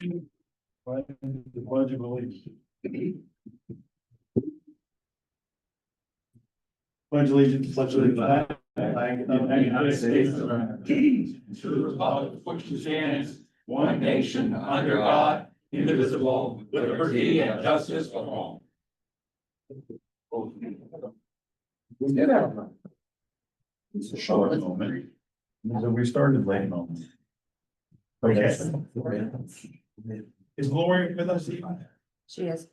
The pledge of allegiance. Pledge allegiance to the flag of the United States of America, to the republic for which it stands, one nation under God, indivisible, with liberty and justice for all. It's a short moment. So we started late moment. Okay. Is Lori with us? She is.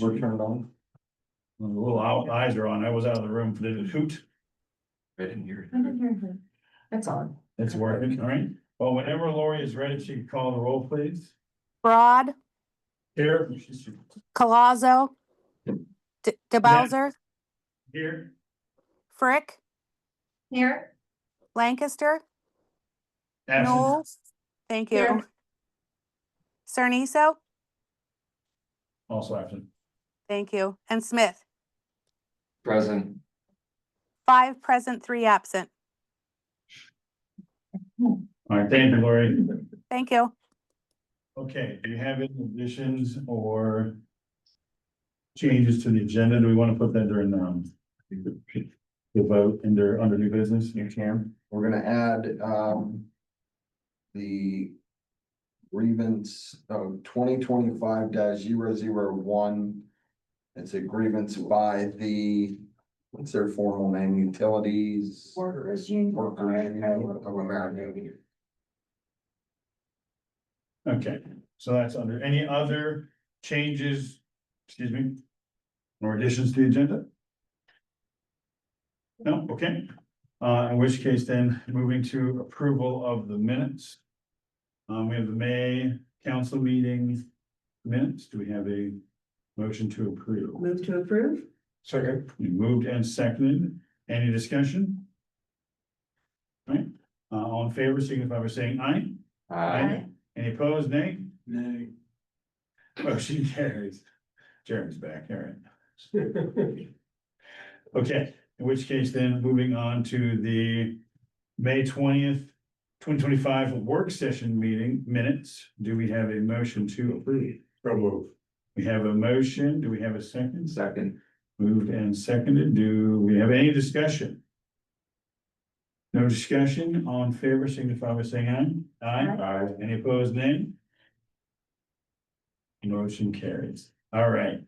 We're turned on. The little eyes are on. I was out of the room. Did it hoot? I didn't hear I didn't hear her. That's on. It's working, all right. Well, whenever Lori is ready, she can call the roll, please. Broad, Here. Colazzo, DeBowser, Here. Frick, Here. Lancaster, Absent. Knowles, thank you. Here. Cerniso, Also absent. thank you, and Smith. Present. 5 present, 3 absent. All right, thank you, Lori. Thank you. Okay, do you have any additions or changes to the agenda? Do we want to put that during the vote under new business? You can. We're gonna add, the grievance of 2025-001. It's a grievance by the, what's their formal name, Utilities. Workers Union. Workers Union of America. Okay, so that's under any other changes, excuse me, or additions to the agenda? No, okay. In which case then, moving to approval of the minutes. We have the May council meeting minutes. Do we have a motion to approve? Move to approve? Second. We moved and seconded. Any discussion? All right, all in favor, signify by saying aye. Aye. Any opposed, nay? Nay. Motion carries. Jeremy's back, all right. Okay, in which case then, moving on to the May 20th, 2025 work session meeting minutes. Do we have a motion to approve? So move. We have a motion. Do we have a second? Second. Moved and seconded. Do we have any discussion? No discussion. All in favor, signify by saying aye. Aye. Any opposed, nay? Motion carries. All right.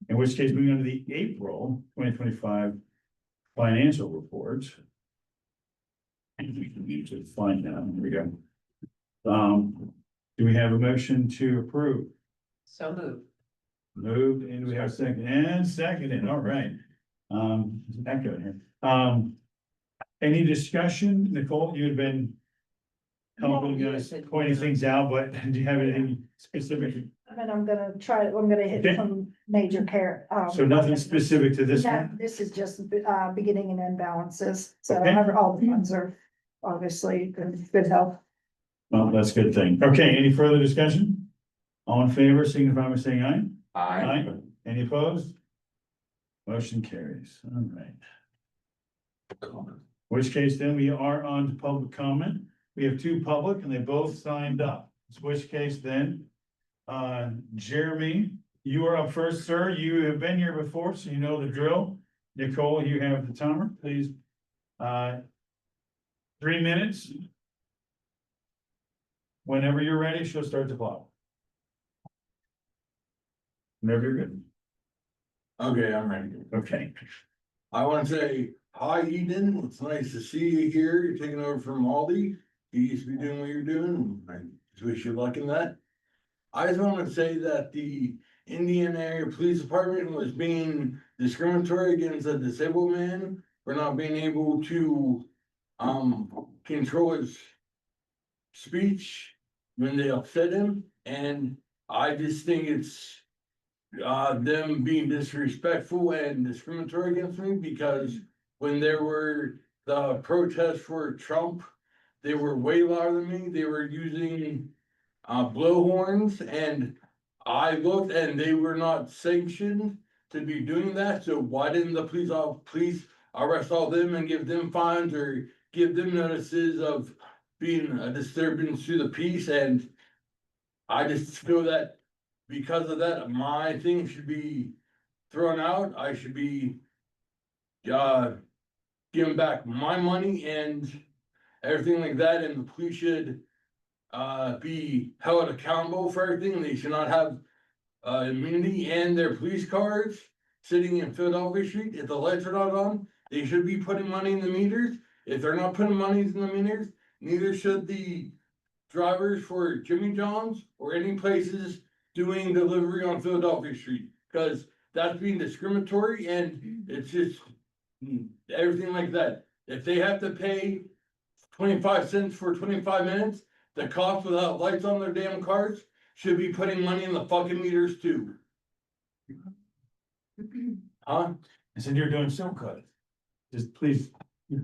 In which case, moving on to the April 2025 financial report. And we can usually find that. Here we go. Do we have a motion to approve? So moved. Moved, and we have a second and seconded. All right. There's an echo in here. Any discussion? Nicole, you had been helping us pointing things out, but do you have anything specific? And I'm gonna hit Okay. some major care. So nothing specific to this No, one? this is just beginning and end balances, so Okay. all the funds are obviously in good health. Well, that's a good thing. Okay, any further discussion? All in favor, signify by saying aye. Aye. Any opposed? Motion carries. All right. Which case then we are on to public comment. We have 2 public and they both signed up. In which case then, Jeremy, you are up first, sir. You have been here before, so you know the drill. Nicole, you have the timer, please. 3 minutes. Whenever you're ready, she'll start the clock. Whenever you're good. Okay, I'm ready. Okay. I want to say, hi Eden, it's nice to see you here. You're taking over from Aldi. You used to be doing what you're doing. I just wish you luck in that. I just want to say that the Indiana Area Police Department was being discriminatory against a disabled man for not being able to control his speech when they upset him, and I just think it's them being disrespectful and discriminatory against me, because when there were the protests for Trump, they were way louder than me. They were using blowhorns, and I looked and they were not sanctioned to be doing that. So why didn't the police arrest all them and give them fines or give them notices of being a disturbance to the peace? And I just feel that because of that, my thing should be thrown out. I should be giving back my money and everything like that, and the police should be held accountable for everything. They should not have immunity and their police cars sitting in Philadelphia Street. If the lights are not on, they should be putting money in the meters. If they're not putting money in the meters, neither should the drivers for Jimmy John's or any places doing delivery on Philadelphia Street, because that's being discriminatory and it's just everything like that. If they have to pay 25 cents for 25 minutes, the cops without lights on their damn cars should be putting money in the fucking meters too. Huh? I said you're doing so good. Just please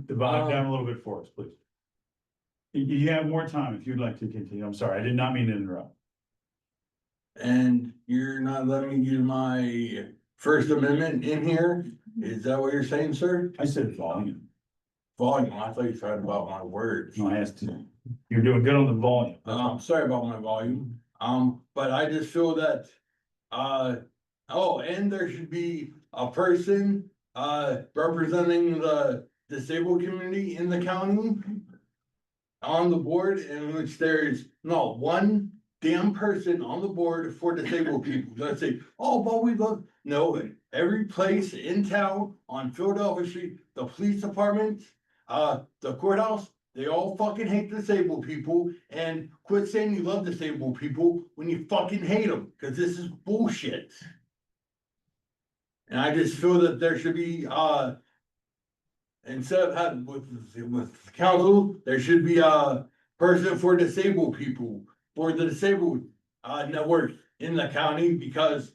divide down a little bit for us, please. You have more time if you'd like to continue. I'm sorry, I did not mean to interrupt. And you're not letting me use my First Amendment in here? Is that what you're saying, sir? I said volume. Volume, I thought you said about my words. No, I asked you. You're doing good on the volume. Sorry about my volume, but I just feel that, oh, and there should be a person, representing the disabled community in the county on the board, in which there's not one damn person on the board for disabled people. Let's say, oh, but we love, no, every place in town on Philadelphia Street, the police department, the courthouse, they all fucking hate disabled people, and quit saying you love disabled people when you fucking hate them, cause this is bullshit. And I just feel that there should be, instead of having with council, there should be a person for disabled people, for the disabled, network in the county, because,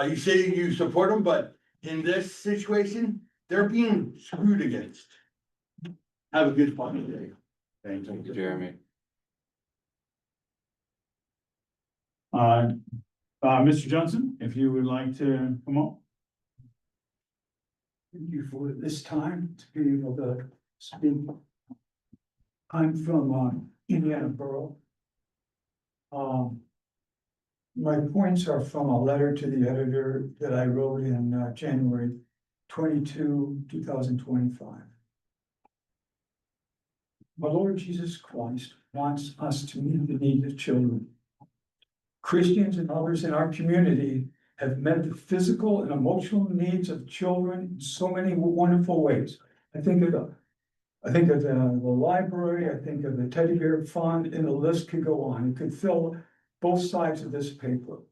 you say you support them, but in this situation, they're being screwed against. Have a good fucking day. Thank Thank you, you. Jeremy. Mr. Johnson, if you would like to come on. Thank you for this time to be able to speak. I'm from Indiana Borough. My points are from a letter to the editor that I wrote in January 22, 2025. My Lord Jesus Christ wants us to meet the needs of children. Christians and others in our community have met the physical and emotional needs of children in so many wonderful ways. I think of the library, I think of the teddy bear fund, and the list could go on. It could fill both sides of this paper.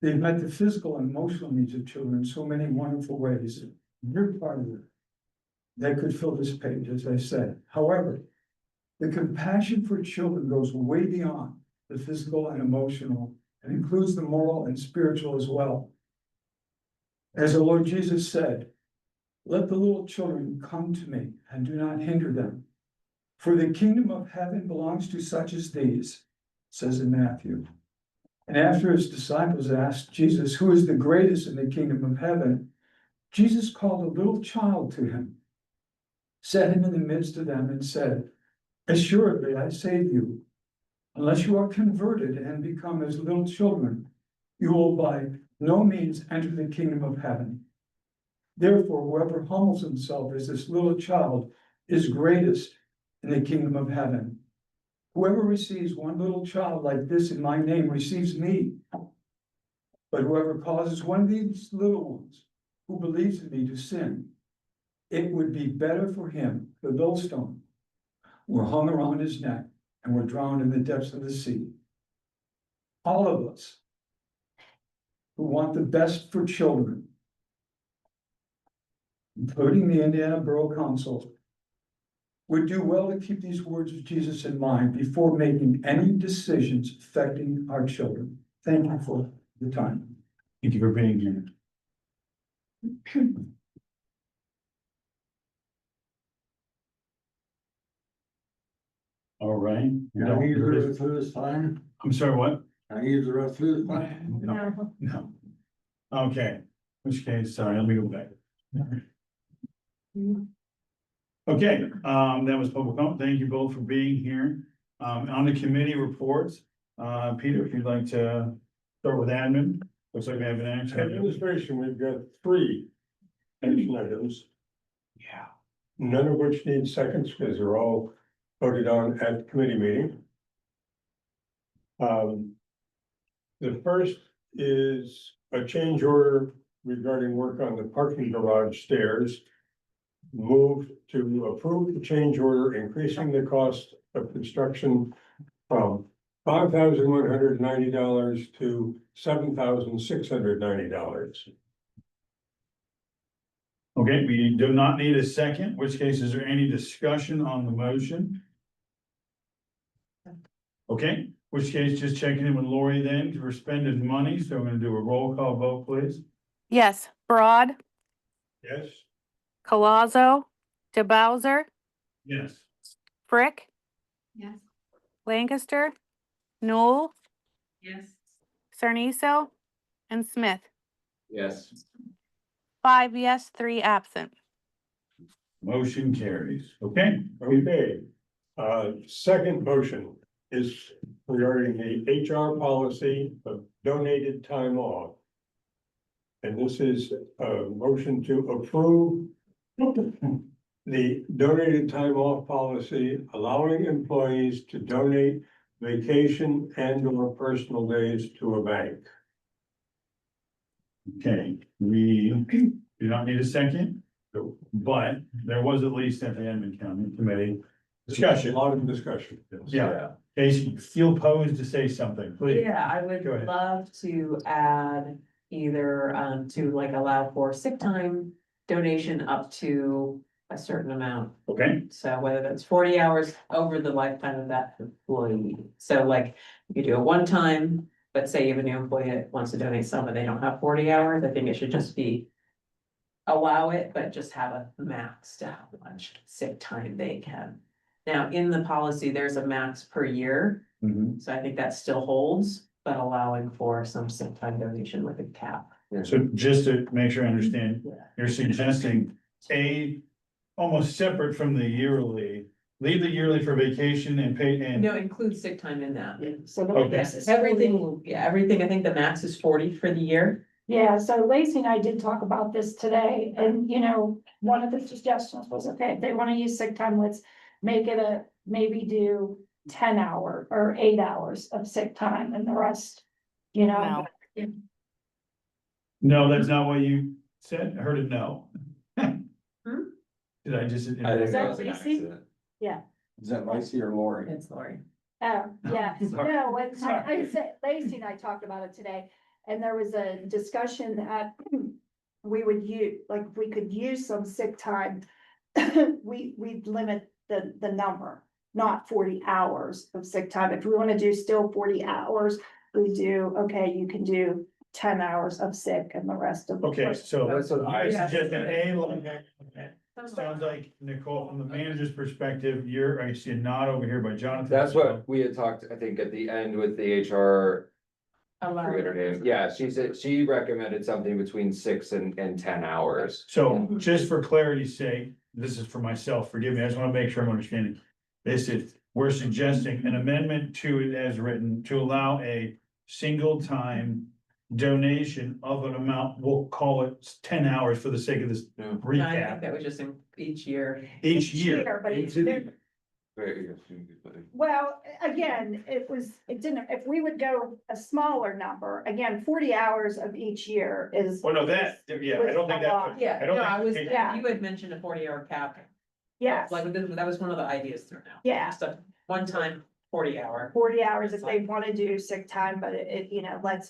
They've met the physical and emotional needs of children in so many wonderful ways. You're part of it. That could fill this page, as I said. However, the compassion for children goes way beyond the physical and emotional, and includes the moral and spiritual as well. As the Lord Jesus said, "Let the little children come to me and do not hinder them. For the kingdom of heaven belongs to such as these," says in Matthew. And after his disciples asked Jesus, "Who is the greatest in the kingdom of heaven?" Jesus called a little child to him, set him in the midst of them, and said, "Assuredly, I say to you, unless you are converted and become as little children, you will by no means enter the kingdom of heaven. Therefore, whoever humbles himself as this little child is greatest in the kingdom of heaven. Whoever receives one little child like this in my name receives me. But whoever causes one of these little ones who believes in me to sin, it would be better for him if a millstone were hung around his neck and were drowned in the depths of the sea." All of us who want the best for children, including the Indiana Borough Council, would do well to keep these words of Jesus in mind before making any decisions affecting our children. Thank you for the time. Thank you for being here. All right. Can I use the rest of this time? I'm sorry, what? Can I use the rest of this time? No. No. Okay, which case, sorry, let me go back. Okay, that was public comment. Thank you both for being here. On the committee reports, Peter, if you'd like to start with admin, looks like we have an action. item. Administration, we've got 3 action items, Yeah. none of which need seconds because they're all voted on at the committee meeting. The first is a change order regarding work on the parking garage stairs. Move to approve the change order, increasing the cost of construction from $5,190 to $7,690. Okay, we do not need a second, which case is there any discussion on the motion? Okay, which case just checking in with Lori then, because we're spending money, so we're gonna do a roll call vote, please. Yes, Broad, Yes. Colazo, DeBowser, Yes. Frick, Yes. Lancaster, Noel, Yes. Cerniso, and Smith. Yes. 5 yes, 3 absent. Motion carries, okay? Okay, second motion is regarding the HR policy of donated time off. And this is a motion to approve the donated time off policy, allowing employees to donate vacation and or personal days to a bank. Okay, we do not need a second, but there was at least at the admin committee A discussion. lot of discussion. Yeah. Casey, you feel posed to say something, please. Yeah, I would Go ahead. love to add either, to like allow for sick time donation up to a certain amount. Okay, So whether that's 40 hours over the lifetime of that employee. So like, you could do a one-time, but say you have a new employee that wants to donate some, and they don't have 40 hours, I think it should just be. Allow it, but just have a max to how much sick time they can. Now, in the policy, there's a max per year, mhm. so I think that still holds, but allowing for some sick time donation with a cap. So just to make sure I understand, Yeah. you're suggesting almost separate from the yearly, leave the yearly for vacation and pay and. No, include sick time in that. So the- Okay. Yes, everything, yeah, everything, I think the max is 40 for the year. Yeah, so Lacey and I did talk about this today, and one of the suggestions was, okay, if they wanna use sick time, let's make it maybe do 10 hour or 8 hours of sick time and the rest, No. No, that's not what you said, I heard a no. Hmm? Did I just? I think that that was an Lacey? accident. Is that Lacey or Lori? It's Lori. Yeah, Sorry. no, what, I Sorry. said, Lacey and I talked about it today, and there was a discussion that we would use, like, we could use some sick time. We'd limit the number, not 40 hours of sick time. If we wanna do still 40 hours, we do, okay, you can do 10 hours of sick and the rest of. Okay, so That's what I I Yeah. suggest an sounds like Nicole, from the manager's perspective, I see a nod over here by Jonathan. That's what we had talked, I think, at the end with the HR, I Allow forget her name. Yeah, she said, she recommended something between 6 and 10 hours. So just for clarity's sake, this is for myself, forgive me, I just wanna make sure I'm understanding. This is, we're suggesting an amendment to it as written to allow a single time donation of an amount, we'll call it 10 hours for the sake of this Yeah. No, I think recap, that was just in each year. each year. But it's, Very good. well, again, it didn't, if we would go a smaller number, again, 40 hours of each year is. Well, no, that, yeah, I don't think that. Yeah, I don't no, think- I was, Yeah. you had mentioned a 40-hour cap. Yes, Like, that was one of the ideas thrown out. Yeah. Just a one-time 40-hour. 40 hours if they wanna do sick time, but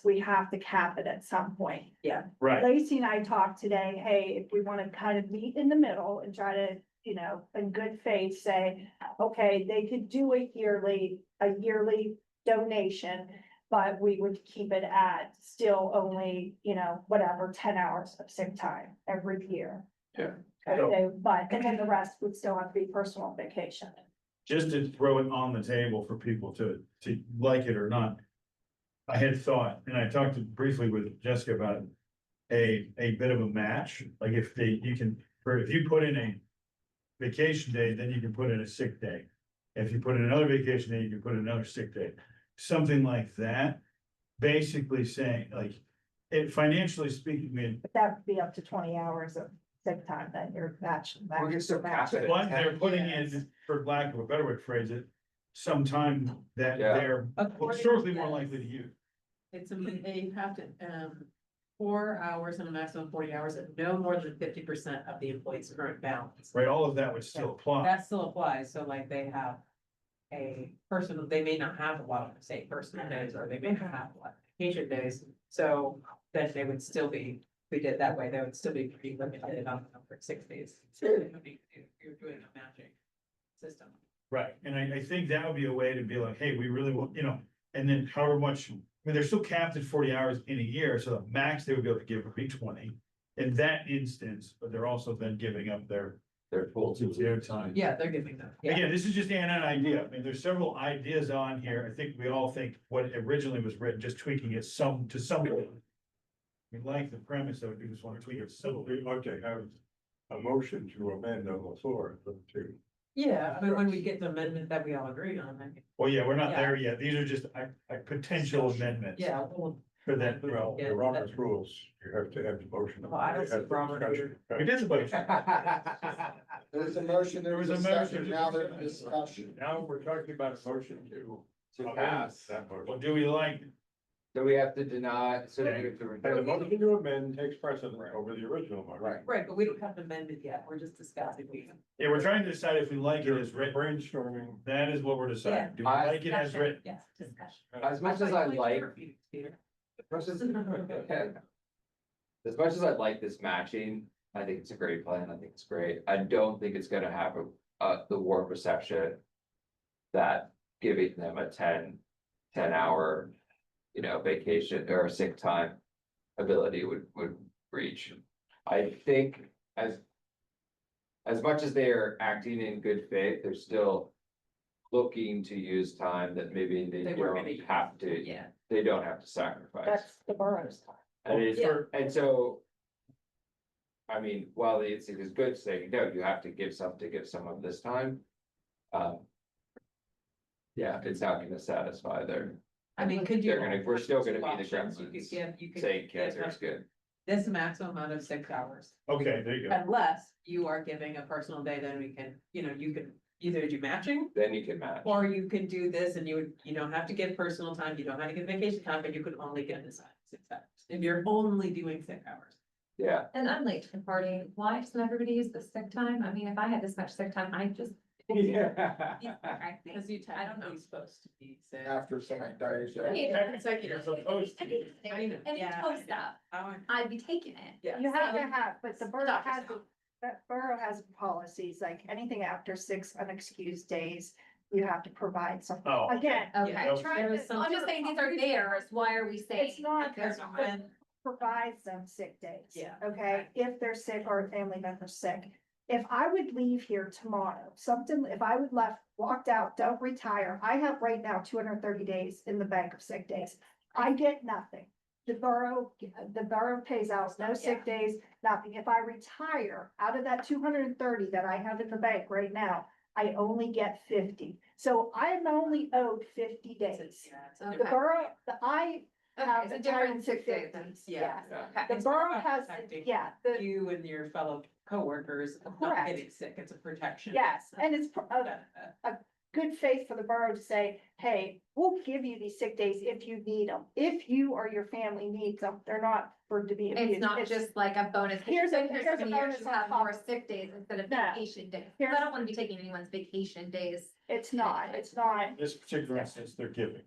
we have to cap it at some point. Right, Lacey and I talked today, hey, if we wanna kind of meet in the middle and try to, in good faith, say, okay, they could do a yearly donation, but we would keep it at still only, whatever, 10 hours of sick time every year. Yeah. Okay, but, and then the rest would still have to be personal vacation. just to throw it on the table for people to like it or not. I had thought, and I talked briefly with Jessica about it, a bit of a match, like if you put in a vacation day, then you can put in a sick day. If you put in another vacation day, you can put in another sick day, something like that. Basically saying like, it financially speaking, I mean, But that would be up to 20 hours of sick time that you're matching. We can still cap it. what they're putting in, for lack of a better way to phrase it, some time that Yeah. they're historically more likely to use. It's they have to, 4 hours and a maximum of 40 hours at no more than 50% of the employee's current balance. Right, all of that would still apply. That still applies, so like they have a person, they may not have a lot of, say, personal days, or they may not have a lot of vacation days. So then they would still be, if we did it that way, they would still be pretty limited on the number of 6 days. So it would be- you're doing a matching system. Right, and I think that would be a way to be like, hey, we really want, and then however much, I mean, they're still capped at 40 hours in a year, so the max they would be able to give would be 20. In that instance, but they're also then giving up their full their time. Yeah, they're giving them. Yeah. Again, this is just an idea. I mean, there's several ideas on here. I think we all think what originally was written, just tweaking it to some. We like the premise of it, we just want to tweak it. So we ought to have a motion to amend on the floor to. Yeah, I mean, when we get the amendment that we all agree on, I mean, Well, yeah, we're not Yeah. there yet. These are just a potential amendments. yeah, well, For that. Well, Yeah, the Robert's rules, you have to have the motion. Well, I don't see You have the Robert discussion. We did the motion. There's a motion, there was a second, now there's discussion. Now we're talking about a motion to. To amend pass. That motion. Well, do we like, So we have to deny, so we have to. And the motion to amend takes precedent over the original motion. Right. right, but we don't have amended yet, we're just discussing. yeah, we're trying to decide if we like it as written. Brainstorming. That is what we're deciding. Do we I- like it as written? Yes, discussion. As much as I like, as much as I like this matching, I think it's a great plan, I think it's great, I don't think it's gonna have the warped perception. That giving them a 10 hour, vacation or sick time ability would reach. I think as much as they are acting in good faith, they're still looking to use time that maybe they They were don't gonna use. have to, Yeah. they don't have to sacrifice. That's the borough's time. And it's, Yeah. and so. I mean, while the instinct is good saying, no, you have to give some of this time. Yeah, it's not gonna satisfy their, I mean, could you? we're still gonna two be the options. You could gremlins give, you could. saying give cancer is good. This maximum amount of 6 hours, Okay, there you go. unless you are giving a personal day, then we can, you can either do matching. Then you can match. Or you can do this and you don't have to give personal time, you don't have to give vacation time, but you could only give this 6 hours. If you're only doing 6 hours. Yeah, And I'm late to the party. Why doesn't everybody use the sick time? I mean, if I had this much sick time, I just. yeah. Okay, Because you I don't know. technically supposed to be sick. After some days, yeah. You're supposed to. I know, And yeah, it's post up, Oh, I'd be taking it. yeah. You have to have, but the borough Stop has, yourself. that borough has policies, like anything after 6 unexcused days, you have to provide something. Oh, Again, Okay. Yeah. trying There was to some I'm just saying these are theirs. Why are we saying? It's not, Because when, provides them sick days. Yeah. Okay, if they're sick or a family member's sick. If I would leave here tomorrow, if I would walked out, don't retire, I have right now 230 days in the bank of sick days. I get nothing. The borough pays out no sick days, nothing. If I retire, out of that 230 that I have in the bank right now, I only get 50. So I'm only owed 50 days. The Okay. borough, Okay, have it's a the different time sick to day fix then. these, Yeah. yes. Yeah. The It's borough about has, protecting yeah, you and your fellow coworkers not Correct. getting sick, it's a protection. yes, and it's Benefit. good faith for the borough to say, hey, we'll give you these sick days if you need them. If you or your family needs them, they're not for to be abused. It's not just like a bonus. Here's a- Here's here's a some years bonus you on have top more of it. sick days instead of No. vacation days. 'Cause Here's- I don't wanna be taking anyone's vacation days. It's not, In this particular instance, they're giving.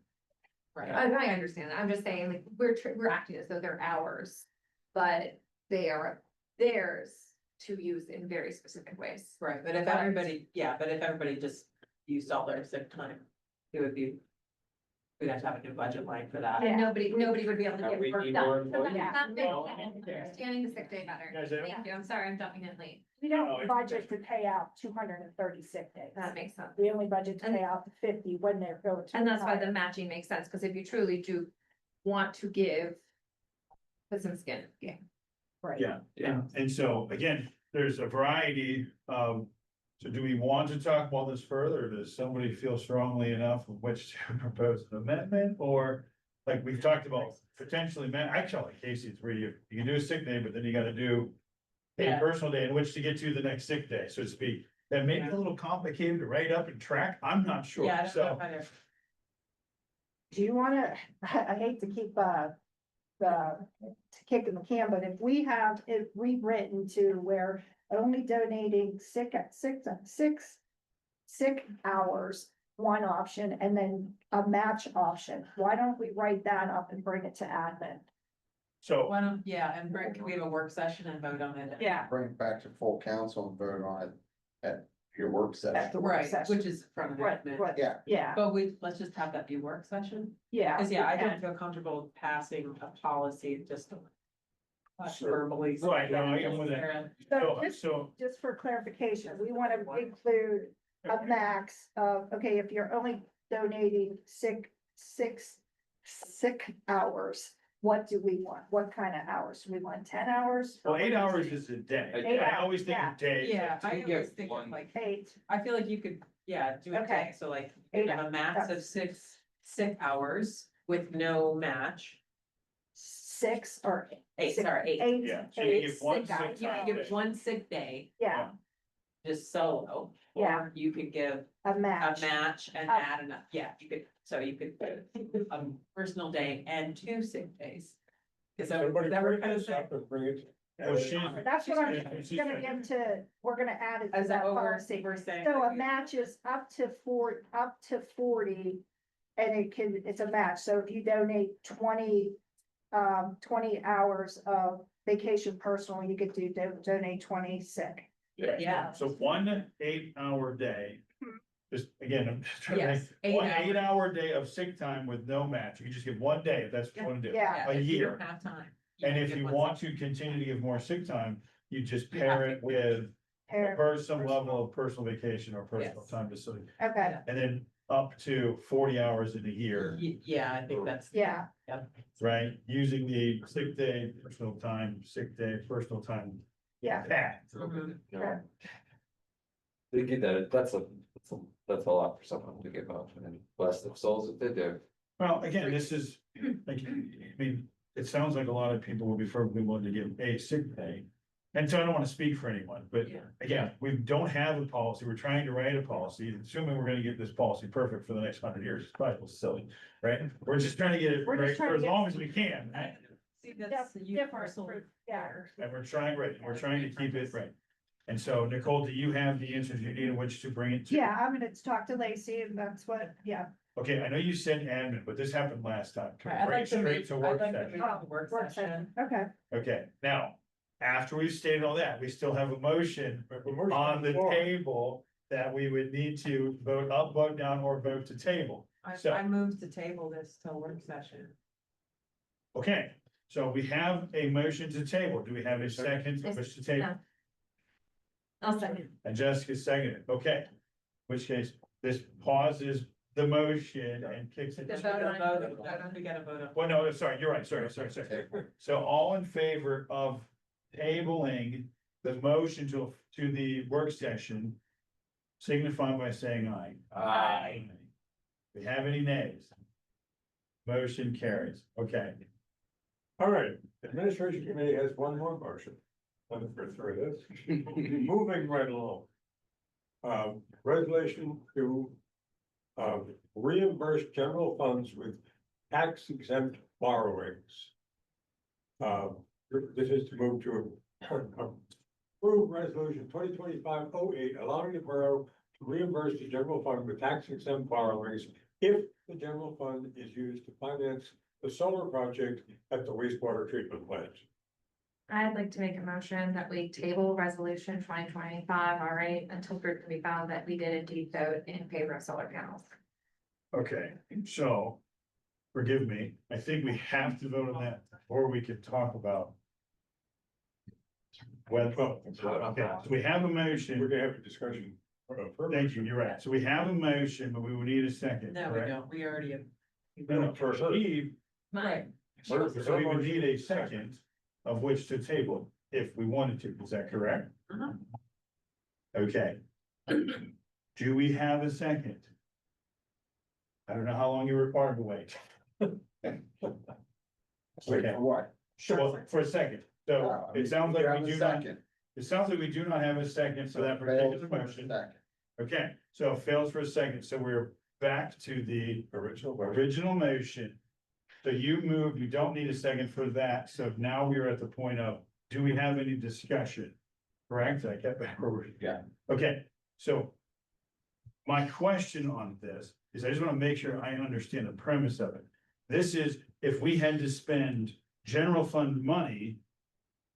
Right. I understand that. I'm just saying, like, we're acting as though they're ours, but they are theirs to use in very specific ways. Right, but if everybody just used all their sick time, it would be. We'd have to have a new budget line for that. Yeah. And nobody would be able to And get we work need more done. employees. That's No, understanding the sick day better. Guys, I don't- Thank you. I'm sorry, I'm jumping in late. we No, don't it's- budget to pay out 230 sick days. That makes sense. We only budget to pay out the 50 when they're going to. And that's why the retire. matching makes sense, because if you truly do want to give. Put some skin in the game. Right. Yeah, Yeah. and so again, there's a variety of So do we want to talk about this further, or does somebody feel strongly enough of which to propose an amendment, or? Like we've talked about potentially, actually, Casey, it's where you can do a sick day, but then you gotta do. A Yeah. personal day in which to get to the next sick day, so to speak, that may be a little complicated to write up and track, I'm not sure, Yeah, I don't know so. if I know. Do you wanna, I hate to keep, kicking the can, but if we have it rewritten to where only donating sick hours, one option, and then a match option, why don't we write that up and bring it to admin? So, Why don't, yeah, and can we have a work session and vote on it? Yeah. Bring it back to full council and vote on it at your work At session. the work Right, session. which is from the Right, admin. right, Yeah. yeah, But let's just have that be work session, yeah. cause yeah, I we don't can. feel comfortable passing a policy just. Sure. Verbally. Right, no, I am with it. So so, just for clarification, we want to include a max of, okay, if you're only donating sick hours, what do we want? What kind of hours? Do we want 10 hours? well, 8 hours is a day, 8 I always think hours, of days. Yeah, I You always get think of one- like, 8, I feel like you could, yeah, do a Okay. day, so like, you could have a max of that's- 6 sick hours with no match. 6 or 8, Sick- sorry, 8. 8. Yeah, so you give one sick sick hours. You time. could give one sick day, Yeah, just solo, Yeah. or you could give a a match. match and add enough, yeah, you could, so you could. A personal day and 2 sick days. Is that Somebody that we're bring kind of this saying? up and bring it. Well, she- That's what I'm she's gonna saying- get to, we're gonna add it to Is that that what policy. we're saying? So a match is up to 40, and it's a match, so if you donate 20 hours of vacation personal, you could donate 20 sick. Yeah. So 1 8-hour day. Just again, I'm just trying to Yes, think, 1 8 hours. 8-hour day of sick time with no match, you can just give one day if that's what you wanna do. Yeah, A if you year. don't have time. And can if give you one want sick. to continue to give more sick time, you just You pair have it with pair- some level of personal vacation or personal Yes. time facility. okay, And then up to 40 hours in a year, Yeah, I think that's. yeah, right? Using the sick day, personal time, sick day, personal time. yeah. That. Mhm. No. They get that, that's a lot for someone to give up, and bless their souls if they do. Well, again, this is, like, I mean, it sounds like a lot of people will be perfectly willing to give a sick pay. And so I don't wanna speak for anyone, but Yeah. again, we don't have a policy, we're trying to write a policy, assuming we're gonna get this policy perfect for the next 100 years, it's probably silly, right? We're just trying to get it We're just right trying for to as get- long as we can, right? See, That's that's different universal. for- yeah. And we're trying, right, we're trying to keep it right. And so Nicole, do you have the answers you need in which to bring it to? Yeah, I'm gonna talk to Lacey, and that's what, yeah. Okay, I know you said admin, but this happened last time. Can we I'd bring like it to straight move, to I'd work like to session? move the work Work session. Okay, Okay, now, after we've stated all that, we still have a motion Motion on the floor. table that we would need to vote up, vote down, or vote to table. So- I moved to table this till work session. Okay, so we have a motion to table. Do we have a second to push to table? No. I'll second. And Jessica seconded, okay. In which case, this pauses the motion and kicks it. We gotta vote on. Well, no, sorry, you're right, sorry. So all in favor of tabling the motion to the work session, signify by saying aye. Aye. We have any nays? Motion carries, okay. All right, administration committee has one more motion. I'm gonna go through this. Moving right along. Resolution to reimburse general funds with tax exempt borrowings. This is to move to approve resolution 2025-08, allowing the borough to reimburse the general fund with tax exempt borrowings if the general fund is used to finance the solar project at the wastewater treatment plant. I'd like to make a motion that we table resolution 2025-08 until proof can be found that we did indeed vote in favor of solar panels. Okay, so, forgive me, I think we have to vote on that, or we could talk about. Well, okay, so we have a We're motion, gonna have a discussion. thank you, you're right, so we have a motion, but we would need a second, No, we correct? don't, we already have. No, for Steve, Right. so we would need a second of which to table, if we wanted to, is that correct? Uh-huh. Okay, Do we have a second? I don't know how long you're required to wait. Wait, Okay. for what? Well, for a second, so it sounds like we do not, it sounds like we do not have a second for that particular motion. Okay, so it fails for a second, so we're back to the original motion. So you moved, you don't need a second for that, so now we're at the point of, do we have any discussion? Correct, I kept back over. Yeah. Okay, so. My question on this is, I just wanna make sure I understand the premise of it. This is, if we had to spend general fund money.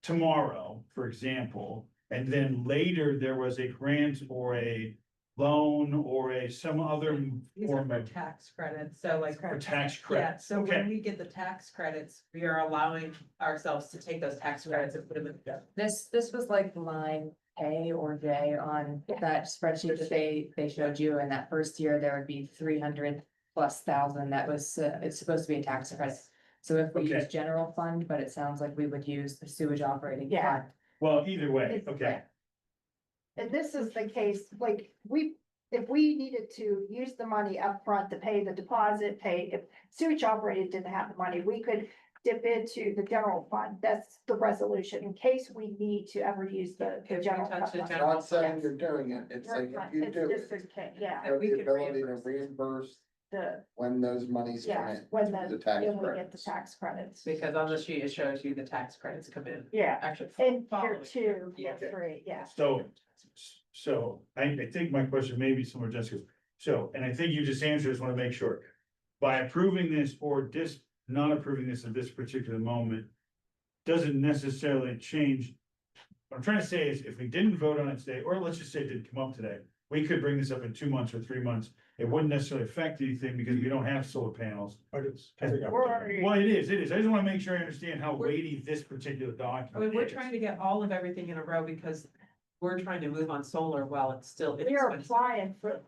Tomorrow, for example, and then later there was a grant or a loan or some other These are form for of. tax credits, so like. For tax Yeah, credits, so when okay, we get the tax credits, we are allowing ourselves to take those tax credits and put them in. This was like line A or J on that spreadsheet that they showed you, and that first year there would be 300,000+ that was, it's supposed to be a tax credit. So if we Okay. use general fund, but it sounds like we would use the sewage operating Yeah. fund. well, either way, It's- okay, And this is the case, like, if we needed to use the money upfront to pay the deposit, if sewage operated didn't have the money, we could dip into the general fund. That's the resolution, in case we need to ever use the If we general touch the fund. general Not saying Yes. you're doing it, it's like if you It's do just it, in case, yeah, you have we the could ability to reimburse. reimburse the, when those monies come yes, in. when the the, tax when we get the credits. tax credits. Because on the sheet, it shows you the tax credits come in, Yeah, actually. in year following 2, year Okay. 3, yeah. so I think my question may be similar to Jessica's. So, and I think you just answered, just wanna make sure. By approving this or not approving this at this particular moment. Doesn't necessarily change. What I'm trying to say is, if we didn't vote on it today, or let's just say it didn't come up today, we could bring this up in 2 months or 3 months. It wouldn't necessarily affect anything because we don't have solar panels. But it's coming up. Well, it is. I just wanna make sure I understand how weighty this particular document I mean, we're is. trying to get all of everything in a row because we're trying to move on solar while it's still. We are inexpensive. applying for,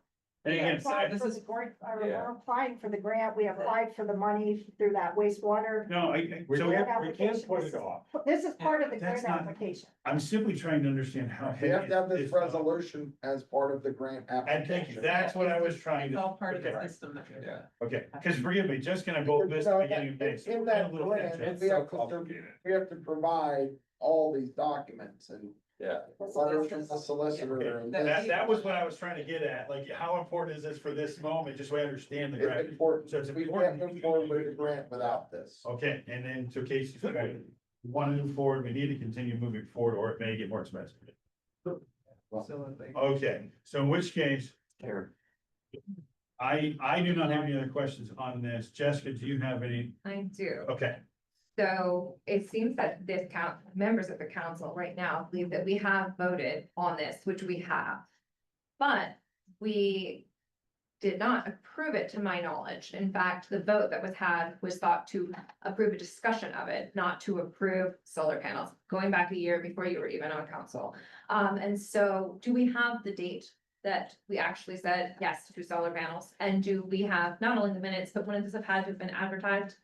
And we are again, applying this for is- the grant, Yeah. we're applying for the grant, we applied for the money through that wastewater. no, We so can't put it off. This is part of the That's grant not- application. I'm simply trying to understand how We have to have heavy this this- resolution as part of the grant And application. that's what I was trying It's to, all part of the okay. system that we're. Yeah. okay, cause forgive me, Jessica and I both missed the beginning of this. In that grant, we have to provide all these documents and Yeah. letters from the solicitor and. That was what I was trying to get at, like, how important is this for this moment, just so I understand the It's grant. important, So it's we can't important. move forward with the grant without this. Okay, and then so Casey, we want to move forward, we need to continue moving forward, or it may get more expensive. Absolutely. Okay, so in which case, Here. I do not have any other questions on this. Jessica, do you have any? I do. Okay, So it seems that members of the council right now believe that we have voted on this, which we have. But we did not approve it to my knowledge. In fact, the vote that was had was thought to approve a discussion of it, not to approve solar panels, going back a year before you were even on council. And so do we have the date that we actually said yes to solar panels? And do we have not only the minutes, but when does it had to have been advertised?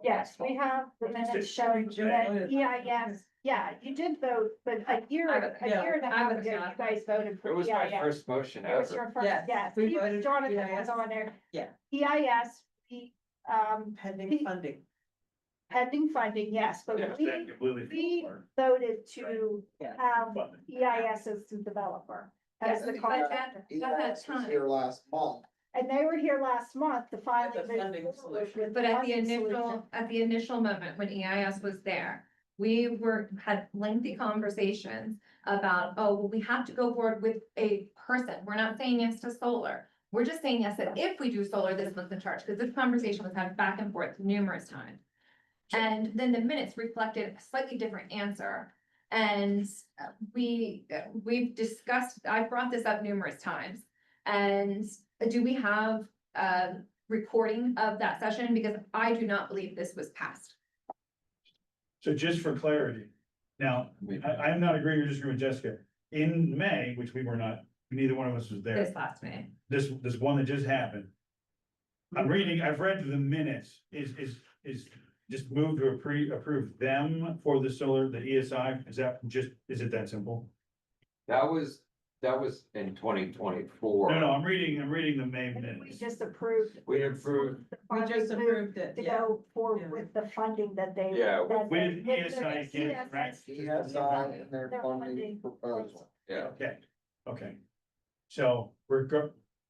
Yes, we have the minutes showing that EIS, yeah, you did vote, but a year and a half ago, you guys voted It for was my EIS. first motion It was ever. your first, Yes, yes, we voted for Jonathan was EIS. on there. Yeah. EIS, Pending funding. pending funding, yes, but yeah, we completely. voted to Yeah. have EIS as the developer. As the But contractor. EIS was here last month. And they were here last month to finally With the funding move forward solution. with But at the funding solution. initial moment when EIS was there, we had lengthy conversations about, oh, well, we have to go forward with a person. We're not saying yes to solar. We're just saying yes that if we do solar, this one's in charge, because this conversation was had back and forth numerous times. And then the minutes reflected a slightly different answer. And we've discussed, I've brought this up numerous times. And do we have a recording of that session? Because I do not believe this was passed. So just for clarity, now, I'm not agreeing or disagreeing with Jessica. In May, which we were not, neither one of us was there, This last May. this one that just happened. I've read the minutes, is just move to approve them for the solar, the ESI, is it that simple? That was that was in 2024. No, I'm reading the May And then we minutes. just approved. We approved, the We funding just approved it, To yeah. go for Yeah. with the funding that they. Yeah, that they- with that ESI the again, right? ESI and their Their funding funding. proposal. yeah. Okay. So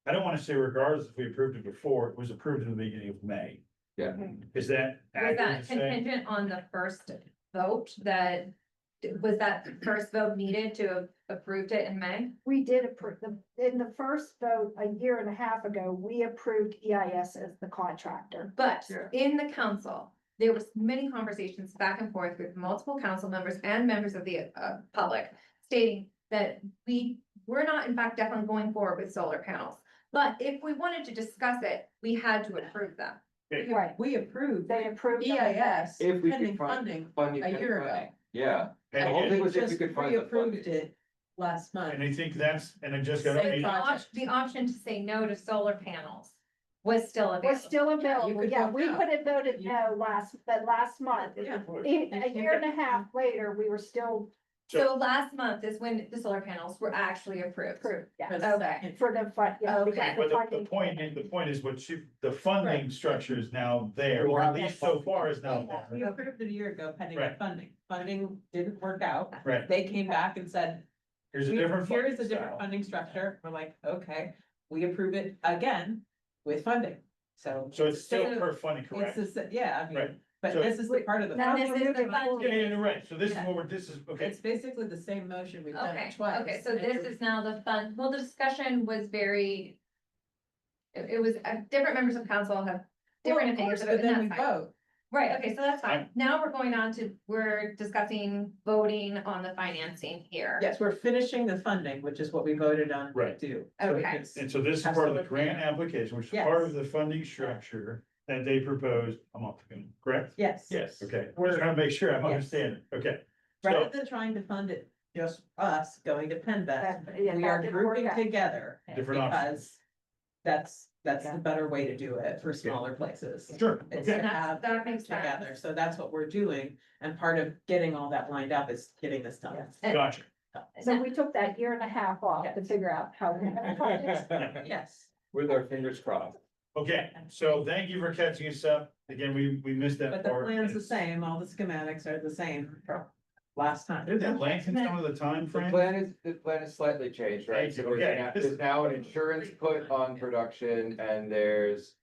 I don't wanna say regardless if we approved it before, it was approved in the beginning of May. Yeah. Is that Was accurate that to say? contingent on the first vote was that first vote needed to have approved it in May? We did approve in the first vote a year and a half ago, we approved EIS as the contractor. But Yeah. in the council, there was many conversations back and forth with multiple council members and members of the public stating that we were not in fact definitely going forward with solar panels. But if we wanted to discuss it, we had to approve them. Right, We approved they approved. them. EIS If we pending could funding funding. a year ago. Yeah, the And whole thing again, was if we Just could find the reapproved funding. it last month. and I think and I just got. Same The project. the option to say no to solar panels was still available. Was still available, could yeah, vote we no. could have voted no last month. Yeah. A year and a half later, we were still So last month is when the solar panels were actually approved. approved, yeah, For the Okay. second. for the fund, yeah. Okay. because But the funding- point is the funding structure is now there, or at least so far is now there. We approved it a year ago pending Right. funding. Funding didn't work out. Right, They came back and said, here's a "We- different. here is a funding different style. funding structure. We're like, okay, we approve it again with funding. So. So it's still So per funding, correct? It's the, yeah, I Right. mean, but So- this is the part of the. Now, this funding. is the Yeah, funding. yeah, right, so this is Yeah. what this is, okay, It's basically the same motion. We've done Okay, it twice. okay, so this is now the fund, well, the discussion was very. It was, different members of council have different Well, of opinions course, of it, but then and we that's fine. vote. Right, okay, so that's fine. Now we're going on to, we're discussing voting on the financing here. Yes, we're finishing the funding, which is what we voted on Right. to do. Okay. it's- and so this is part of the grant application, which is Yes. part of the funding structure that they proposed a month ago, correct? Yes. Yes, okay, We're- just trying to make sure I'm Yes. understanding, okay. Rather So, than trying to fund it, just us going to PennVest, Yeah, we that are didn't work grouping out. together. Different options. Because that's the better way to do it for smaller places. sure, It's okay, to have That makes together, sense. so that's what we're doing, and part of getting all that lined up is getting this done. Yes. gotcha. So we took that year and a half off to figure out how. we're gonna fund it. Yes. With our fingers crossed. Okay, so thank you for catching us up, again, we missed that But the part. plan's the same, all the schematics are the same from last time. Did that lengthen some of the time The frame? the plan is slightly changed, right? Thank you, So there's okay. now- there's now an insurance put on production and there's.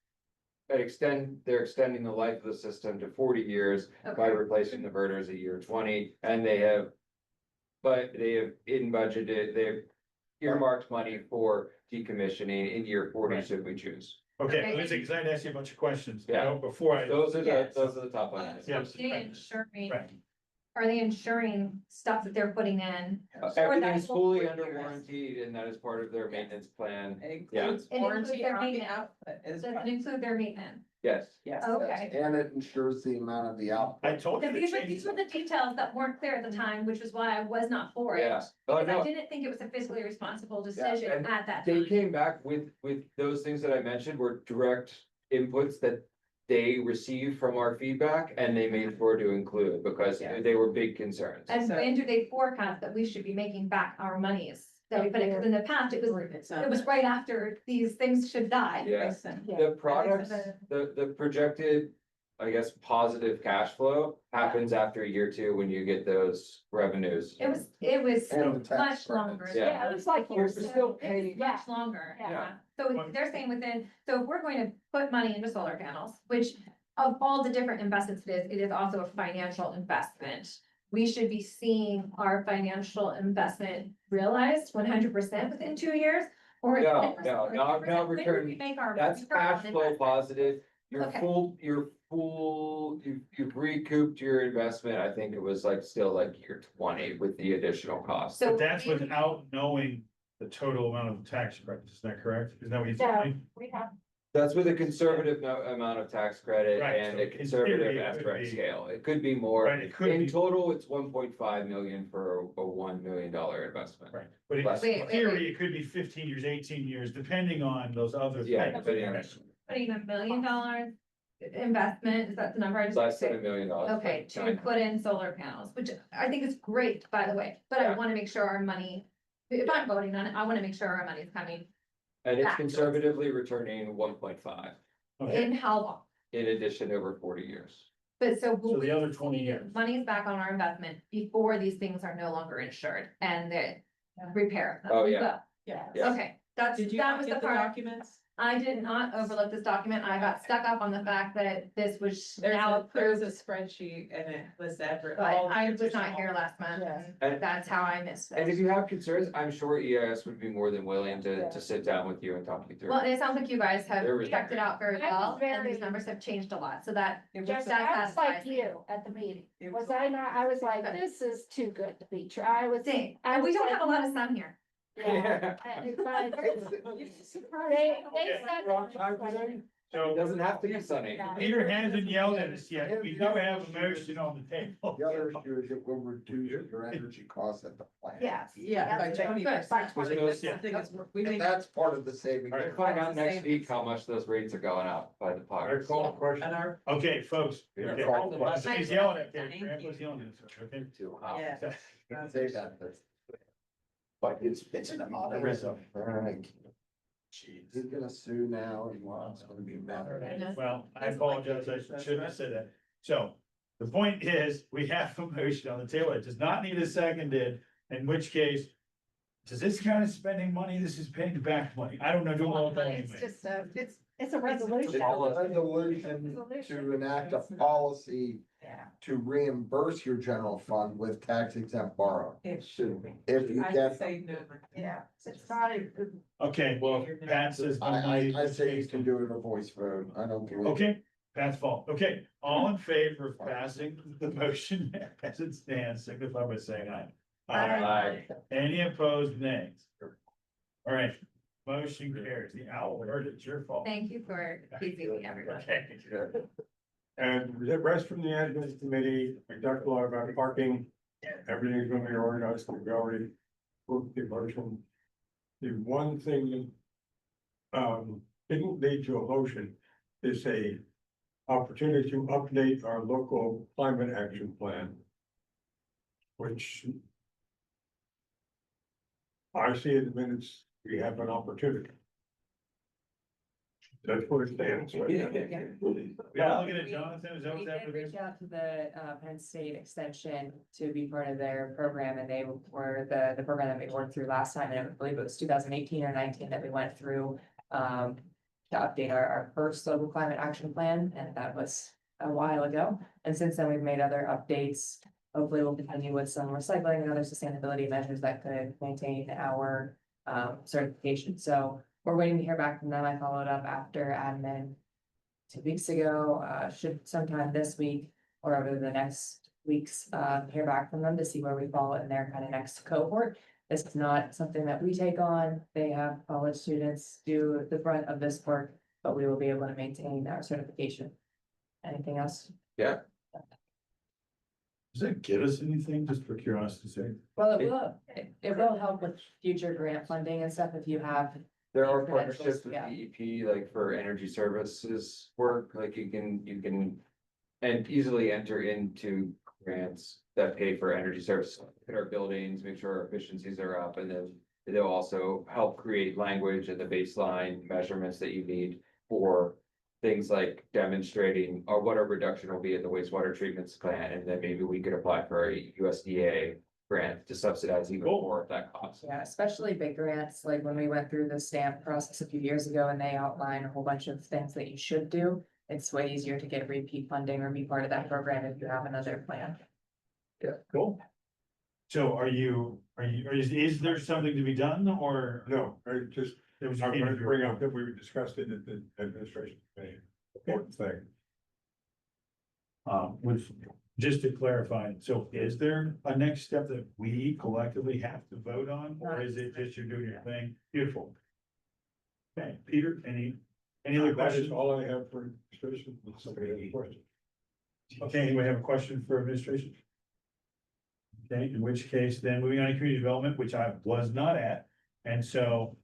They're extending the life of the system to 40 years by Okay, replacing the inverters at year 20, and they have. But they have they've earmarked money for decommissioning in year 40 Right. should we choose. Okay, listen, because I'd ask you a bunch of questions, you Yeah. know, before I. Those are Yes. those are the top lines. Yeah. they insuring, Right. are they insuring stuff that they're putting in? Everything's that- fully under warranty and that is part of their maintenance plan. It includes It includes warranty their on the maintenance. output as Does well. it include their maintenance? Yes. Yes. Okay. And it ensures the amount of the output. I told you. And to these were, change these were it. the details that weren't clear at the time, which is why I was not for it. Yeah. Oh, Because I no. didn't think it was a fiscally responsible decision and at that They time. came back with those things that I mentioned were direct inputs that they received from our feedback and they made sure to include because Yeah. they were big concerns. And So- when do they forecast that we should be making back our monies? That we put in, because in the past, it was right after these things should die. Yeah. Yeah. The products, the projected, I guess, positive cash flow happens after year 2 when you get those revenues. It was And the tax much credits. longer. Yeah. It was like We're years. still paying. Yeah. Much longer, Yeah. yeah. So they're saying so if we're going to put money into solar panels, which of all the different investments it is also a financial investment. We should be seeing our financial investment realized 100% within 2 years, or. is No, 10%, no, or not 10%? When do return. we make our That's return on cash flow investment? positive. Okay. You've recouped your investment. I think it was like still like year 20 with the additional cost. So But that's we- without knowing the total amount of tax credits, is that correct? Is that what you're No, saying? we have, That's with a conservative amount of tax credit Right, and so a in conservative theory, it could abstract be- scale. It could be more. Right, it could In be, total, it's 1.5 million for a $1 million investment. right, but in Wait, wait, theory, it could be 15 years, 18 years, depending on those other Yeah, things. depending on- Putting $1 million investment, is that the number? I just Less than said? $1 million. Okay, to put in solar panels, which I think is great, by the way, but I Yeah. wanna make sure our money If I'm voting on it, I wanna make sure our money's coming And it's Back to us. conservatively returning 1.5 Okay, in how long? in addition over 40 years. But so. so the other 20 years. Money's back on our investment before these things are no longer insured and the repair. of them. Oh, yeah. Yeah. Yeah. Okay, that was the part. documents? I did not overlook this document. I got stuck up on the fact that this was now There's a approved. spreadsheet and it was that for But all. I was not here last month, Yeah. and that's how I missed And if it. you have concerns, I'm sure EIS would be more than willing to sit down with you and talk you through. Well, and it sounds like you guys have There we go. checked it out very I was well, and very- these numbers have changed a lot, so that. Just, that I was like satisfies me. you at the meeting. Was I not? I was like, this is too good to be true. I was. Same, I and we was don't like, have a lot of sun here. Yeah. But they said. It doesn't have to be sunny. Peter hasn't yelled at us yet. We do have a motion on the table. The other issue is it will reduce your energy costs at the plant. Yes. Yeah, by That's it. 20%. By Which goes- The thing is, we And make. that's part of the saving. We'll find out next week how much those rates are going up by the I pocket. call a question. And our. Okay, folks. Yeah. Okay. He's yelling at me. Thank Grandpa's you. yelling at us, okay? Yeah. Say that, but it's an honor. Right. He's gonna sue now and it's gonna be better. Well, I apologize, I shouldn't have said that. So, the point is, we have a motion on the table, it does not need a seconded, in which case. Does this kind of spending money, this is paying back money, I don't know, do all that It's anyway. just it's a resolution. It's a resolution to enact a policy Yeah. to reimburse your general fund with tax exempt borrow. It should be. If you I get, say no. Yeah, it's not a good. Okay, well, Pat says. no money, I say you can do it in a voice vote, I don't believe. Okay, Pat's fault, okay, all in favor of passing the motion as it stands, signify by saying aye. Aye. Any opposed, nays? All right, motion carries, the owl heard it's your fault. Thank you for keeping me, everyone. Okay. And the rest from the admin committee, we talked a lot about parking. Everything's gonna be organized, we already booked the motion. The one thing. Didn't lead to a motion is a opportunity to update our local climate action plan. Which. I see in the minutes, we have an opportunity. That's what it stands. right? Yeah, looking at Jonathan, is that We what's did happening? reach out to the Penn State Extension to be part of their program, and they were the program that we worked through last time, and I believe it was 2018 or 19 that we went through. To update our first local climate action plan, and that was a while ago. And since then, we've made other updates. Hopefully, we'll continue with some recycling and other sustainability measures that could maintain our certification. So we're waiting to hear back from them. I followed up after admin 2 weeks ago, should sometime this week or over the next weeks, hear back from them to see where we fall in their kind of next cohort. This is not something that we take on. They have college students do the brunt of this work, but we will be able to maintain our certification. Anything else? Does that get us anything, just for curiosity's sake? Well, it will help with future grant funding and stuff if you have. There are Credentials, partnerships with yeah. DEP, like for energy services work, like you can. And easily enter into grants that pay for energy services, look at our buildings, make sure our efficiencies are up, and then. They'll also help create language and the baseline measurements that you need for. Things like demonstrating or what our reduction will be in the wastewater treatments plant, and then maybe we could apply for a USDA grant to subsidize even more of that cost. Yeah, especially big grants, like when we went through the stamp process a few years ago and they outline a whole bunch of things that you should do. It's way easier to get repeat funding or be part of that program if you have another plan. Yeah, cool. So is there something to be done, or? No, I just, There was. I wanted to bring up that we discussed it at the administration committee. Important thing. Which, just to clarify, so is there a next step that we collectively have to vote on, or is it just you're doing your thing? Beautiful. Okay, Peter, any other That is questions? all I have for administration. If somebody has a question. Okay, anybody have a question for administration? Okay, in which case, then moving on to community development, which I was not at, and so.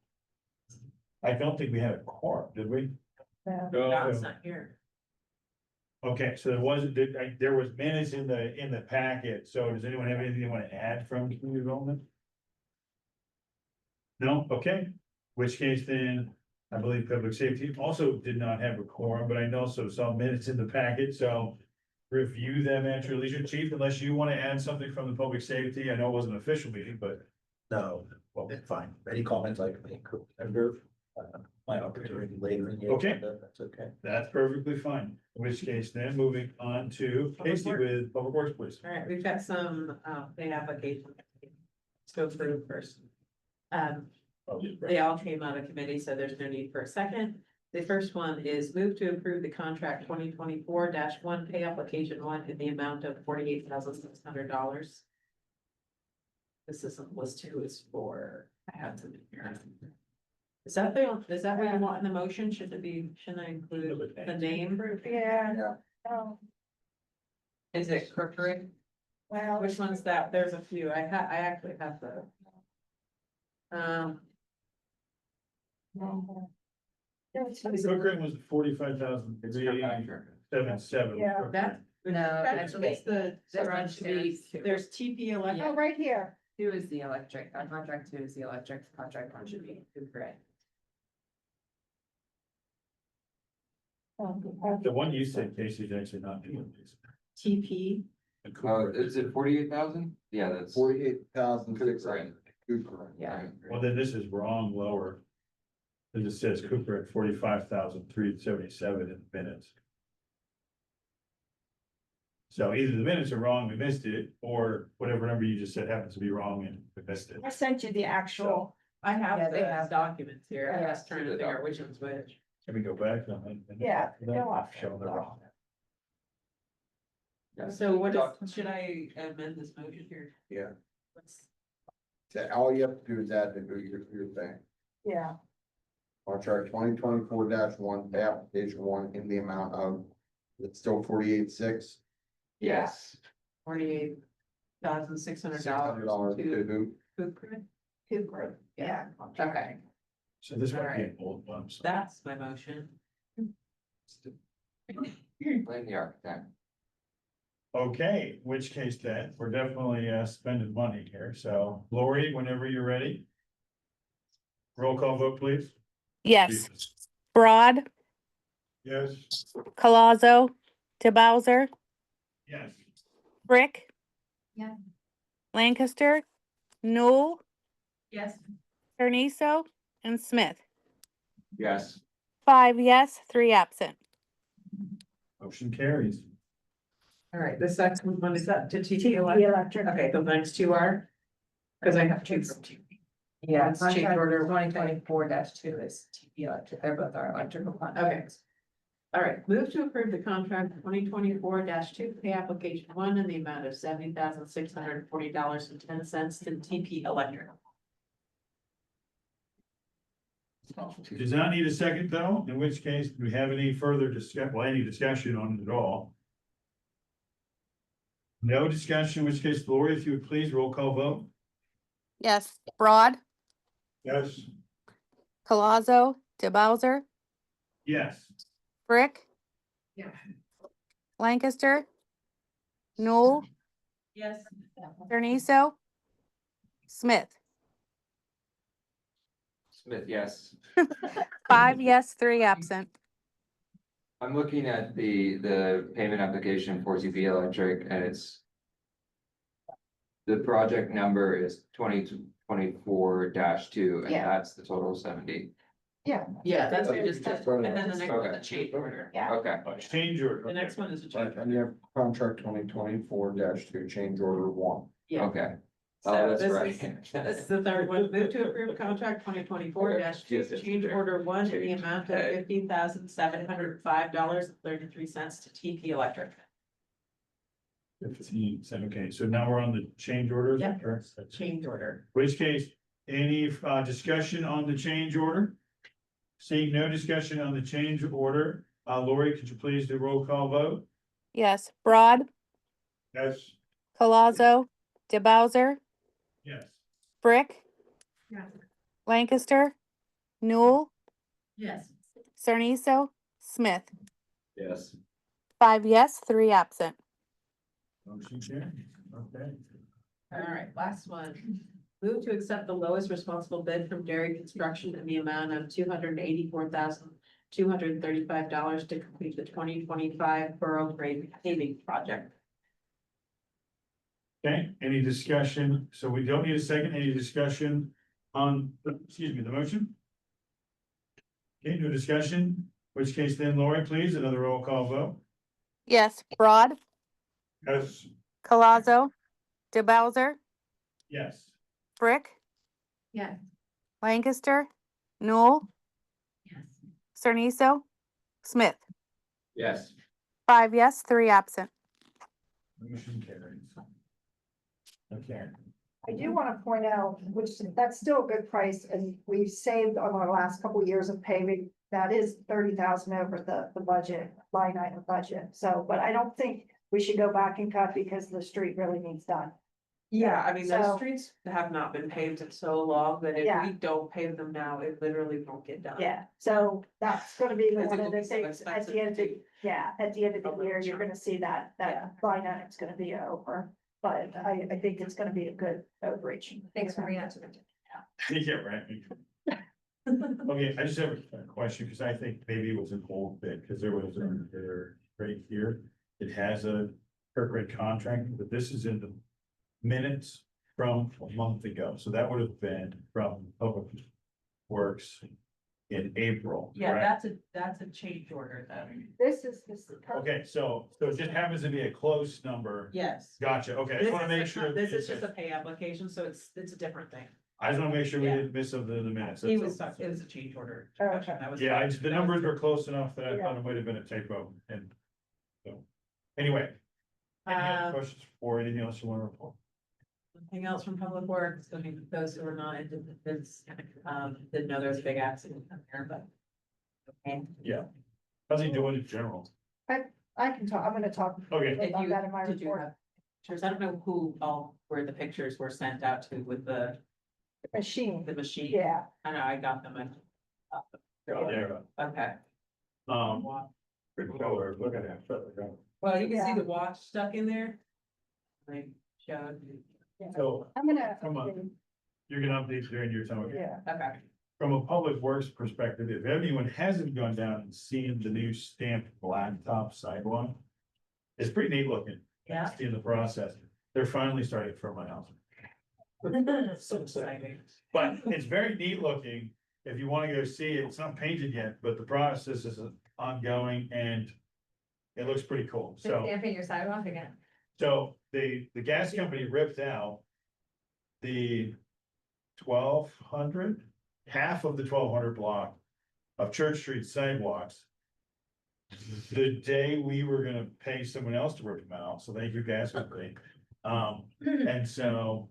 I don't think we had a quorum, did we? No, it's not here. Okay, so there was minutes in the packet, so does anyone have anything they want to add from community development? No, okay, which case then, I believe public safety also did not have a quorum, but I also saw minutes in the packet, so. Review them at your leisure, chief, unless you wanna add something from the public safety, I know it wasn't an official meeting, but. No, well, fine. Any comments I can make, my opportunity later in the Okay. agenda, that's okay. That's perfectly fine, in which case then, moving on to Casey with Public Works, please. All right, we've got some, big applications. Let's go through first. They all came out of committee, so there's no need for a second. The first one is move to approve the contract 2024-1 pay application 1 in the amount of $48,600. This isn't list 2 is for, I have some in here. Is that what you want in the motion? Should I include the name? Yeah, no, Is it correct? well. Which one's that? There's a few. I actually have the. Cochran was 45,000, It's for contractor. 7,7. Yeah. That. No, Actually, it's the, That's there's TP Oh, electric. right here. 2 is the electric, on contract 2 is the electric, contract 1 should be correct. The one you said, Casey, is actually not doing this. TP. Is it 48,000? Yeah, that's. 48,600. Yeah. Well, then this is wrong lower. It just says Cooper at 45,377 in the minutes. So either the minutes are wrong, we missed it, or whatever number you just said happens to be wrong and we missed it. I sent you the actual. I have Yeah, they the have- documents here. I Yeah. was trying to figure out which one's which. Can we go back? Yeah, go off. Show the wrong. Yeah. So what is, should I amend this motion here? Yeah. What's- So all you have to do is add the, your thing. Yeah, Contract 2024-1, application 1 in the amount of, it's still 48,600. Yes. $48,600 to to who? Cooper. Cooper, yeah. Okay. So this might be Alright. an old one. so- That's my motion. Blame the architect. Okay, which case then, we're definitely spending money here, so Lori, whenever you're ready. Roll call vote, please. Yes. Broad, Yes. Colazo, DeBowser, Yes. Brick. Yeah. Lancaster, Newell, Yes. Cerniso, and Smith. Yes. 5 yes, 3 absent. Motion carries. All right, the second one is up to TP The electric. electric. Okay, the next two are? Cause I have two from TP. Yeah, Let's change order. contract 2024-2 is TP electric, they're both our electrical contracts. All right, move to approve the contract 2024-2 pay application 1 in the amount of $70,640.10 to TP Electric. Does not need a second though, in which case, do we have any further any discussion on it at all? No discussion, in which case, Lori, if you would please roll call vote. Yes. Broad, Yes. Colazo, DeBowser, Yes. Brick. Yeah. Lancaster, Newell, Yes. Cerniso, Smith. Smith, yes. 5 yes, 3 absent. I'm looking at the payment application for TP Electric and it's. The project number is 2024-2 and Yeah. that's the total of 70. Yeah, that's what you just, That's and right. then the next one, the Okay. change order. Yeah. Okay, Change order. The next one is a change. And you have contract 2024-2, change order 1. Yeah. okay. So Oh, that's this right. is, this is the third one. Move to approve contract 2024-2, change order 1 in the amount of $15,705.33 to TP Electric. 15, okay, so now we're on the change orders. Yeah. Correct. Change order. Which case, any discussion on the change order? Seeing no discussion on the change order, Lori, could you please do roll call vote? Yes. Broad, Yes. Colazo, DeBowser, Yes. Brick. Yeah. Lancaster, Newell, Yes. Cerniso, Smith. Yes. 5 yes, 3 absent. Motion carries. Okay. All right, last one. Move to accept the lowest responsible bid from Dairy Construction in the amount of $284,235 to complete the 2025 Borough grade paving project. Okay, any discussion? So we don't need a second, any discussion on, excuse me, the motion? Okay, no discussion, which case then Lori, please, another roll call vote. Yes, Broad, Yes. Colazo, DeBowser, Yes. Brick, Yes. Lancaster, Newell, Yes. Cerniso, Smith. Yes. 5 yes, 3 absent. Motion carries. Okay, I do wanna point out, which that's still a good price, and we've saved on our last couple of years of paving. That is 30,000 over the budget, line item budget, so, but I don't think we should go back and cut because the street really needs done. Yeah, I mean, those So- streets have not been paved in so long that if Yeah. we don't pave them now, it literally won't get done. Yeah, so that's gonna be Because one it of will the be so things, at expensive the end of, to the yeah, at the end of a the little year, you're chunk. gonna see that, Yeah. line item's gonna be over. But I think it's gonna be a good overreach. Thanks for bringing that to me. yeah, right. Okay, I just have a question, because I think maybe it was an old bit, because there was a, there, right here, it has a Kirkwood contract, but this is in the minutes from a month ago, so that would have been from Public Works in April. Yeah, correct? that's a change order though. This is. Okay, so it just happens to be a close number. Yes. Gotcha, okay, I This just wanna is make the sure. con- This is just a pay application, so it's a different thing. I just wanna make sure we Yeah. didn't miss something in the minutes. He that's was, all. it was a change order. Oh, okay. discussion. That was- Yeah, the that numbers was- were close enough that I Yeah. thought it might have been a typo, and so, anyway. Any other Um, questions or anything else you wanna report? Anything else from Public Works, I mean, those who are not into this, didn't know there was a big accident up there, but. Okay. Yeah. How's he doing in general? I can talk, I'm gonna talk Okay, If about you, that in my did you report. have pictures? I don't know who, where the pictures were sent out to with the Machine, machine. yeah, I know, I got them. yeah, Okay. pretty color, look at that. Well, you can see Yeah. the watch stuck in there. Like, showed. So, I'm gonna. Come on. you're gonna update during your time, okay? Yeah, Okay. From a public works perspective, if anyone hasn't gone down and seen the new stamped blacktop sidewalk. It's pretty neat looking. Yeah. In the process, they're finally starting from my house. So exciting. But it's very neat looking. If you wanna go see it, it's not painted yet, but the process is ongoing and. It looks pretty cool, Just so, stamping your sidewalk again. so the gas company ripped out. The 1,200, half of the 1,200 block of Church Street sidewalks. The day we were gonna pay someone else to rip them out, so thank you, gas company. And so.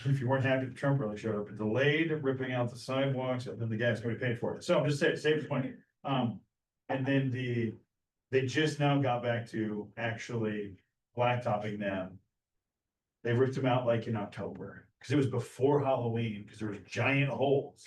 If you weren't happy, the Trump really showed up, it delayed ripping out the sidewalks, and then the gas company paid for it, so I'm just saying, save money. And then they just now got back to actually blacktopping them. They ripped them out like in October, because it was before Halloween, because there was giant holes.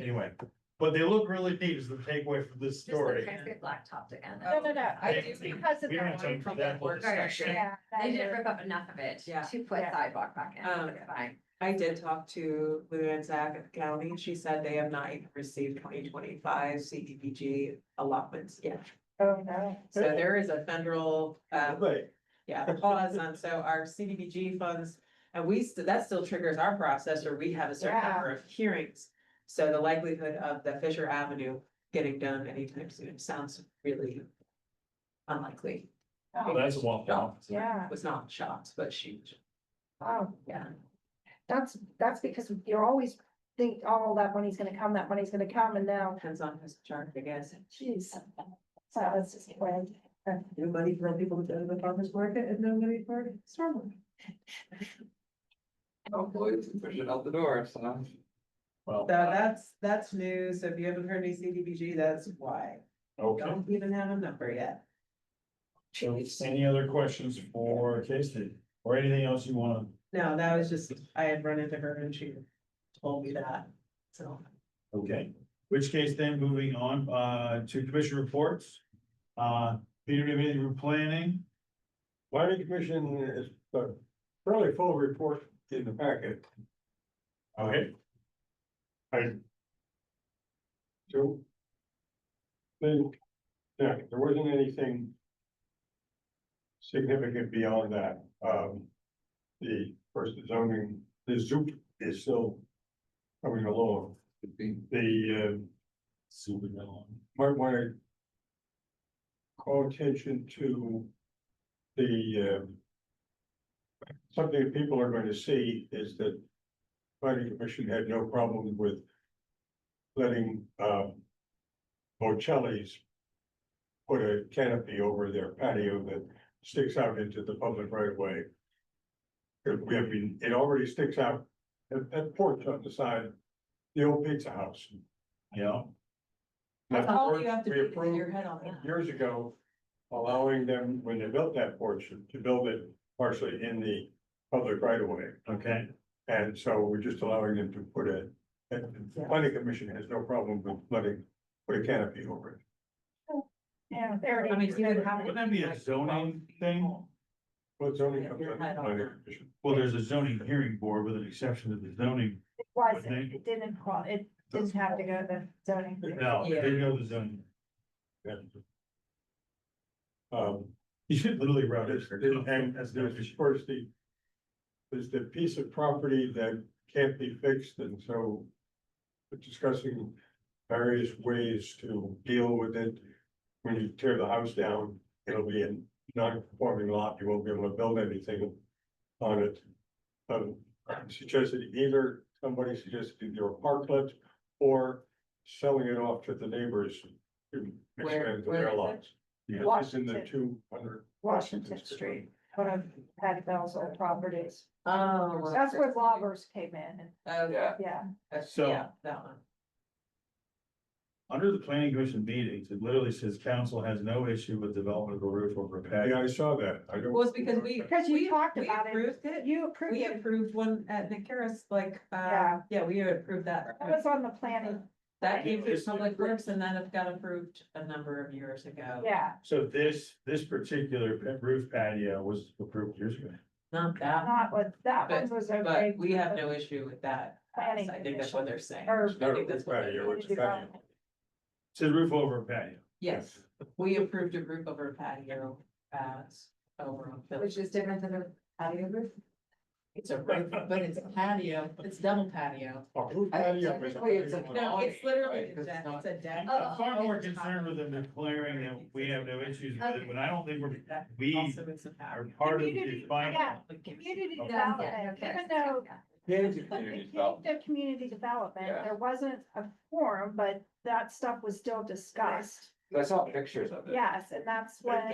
Anyway, but they look really neat, is the takeaway from this Just the story. guys get blacktopped again. no, I it's because of We don't have that. time for that whole discussion. Yeah. They didn't rip up enough of it Yeah. to put Yeah. sidewalk back in. Um, It's fine. I did talk to Lou and Zach at the county. She said they have not even received 2025 CDBG allotments yet. Oh, no. So there is a federal, But pause on, so our CDBG funds, and that still triggers our process, or we have a certain Yeah. number of hearings. So the likelihood of the Fisher Avenue getting done anytime soon sounds really unlikely. Oh, that's a walk down. Yeah. Was not shocked, but she, Oh, yeah. that's because you're always think, oh, that money's gonna come, and now, Depends on who's in charge, I guess. geez. So it's just weird. No money for people to go to the farmer's market and no money for stormwater. Hopefully, it's push it out the door, so. Well, So that's news. So if you haven't heard any CDBG, that's why. okay. Don't even have a number yet. So any other questions for Casey or anything else you wanna? No, that was just, I had run into her and she told me that, so. Okay, which case then moving on to commission reports. Peter, do you have anything for planning? Planning Commission is a fairly full report in the packet. Okay. I. So. Think, yeah, there wasn't anything. Significant beyond that, the first zoning, the zoop is still. Coming along, the, might wanna. Call attention to. The, something that people are going to see is that. Planning Commission had no problem with. Letting, Bocelli's. Put a canopy over their patio that sticks out into the public right of way. We have been, it already sticks out, that porch on the side, the old pizza house. Yeah, That's That all porch you have to we do to get approved your head on that. Years ago, allowing them, when they built that porch, to build it partially in the public right of way. okay, And so we're just allowing them to put a, and the planning commission has no problem with letting, put a canopy over it. Yeah, there I it mean, is. you would have. Wouldn't that be a zoning thing? Well, zoning comes under the planning commission. Well, there's a zoning hearing board with an exception to the zoning. It wasn't, it didn't have to go to the zoning. No, they know the zoning. You should literally write it. And as there's, of course, there's the piece of property that can't be fixed, and so we're discussing various ways to deal with it. When you tear the house down, it'll be a non-conforming lot, you won't be able to build anything on it. Suggested either, somebody suggested either a parklet or selling it off to the neighbors to expand Where their is it? lots. Yeah. It's in the 200. Washington Street, one of Patty Bell's old properties. Oh. That's where loggers came in, Oh, Yeah. yeah. So- yeah, that one. Under the planning commission meetings, it literally says council has no issue with development of a roof over a Yeah, patio. I saw that, I don't. Well, it's because we. Because you we- talked we about it. approved it. You approved We it, approved one at Nick Harris, like, Yeah. yeah, we approved that. that was on the planning, That came through Public Works and then it got approved a number of years ago. yeah, So this particular roof patio was approved years ago. Not that, not what, that one was okay. but we have no issue with that. Planning I think that's what they're saying. Or- It's not I a think that's what patio, they're- it's a patio. It says roof over a patio. Yes, we approved a roof over patio as over on Phillips. Which is different than a patio roof. It's a roof, but it's a patio, it's double patio. A roof I think patio is a technically it's a- patio. No, it's literally Right, a 'cause deck, it's not- it's a deck. I'm far more concerned with them declaring that we have no issues with it, but I don't think we Also, it's a are patio. part of Community, the final. yeah, community Okay. development, even though Yeah, it's a it community came development. to community development, Yeah. there wasn't a forum, but that stuff was still discussed. I saw pictures of it. Yes, and that's They when,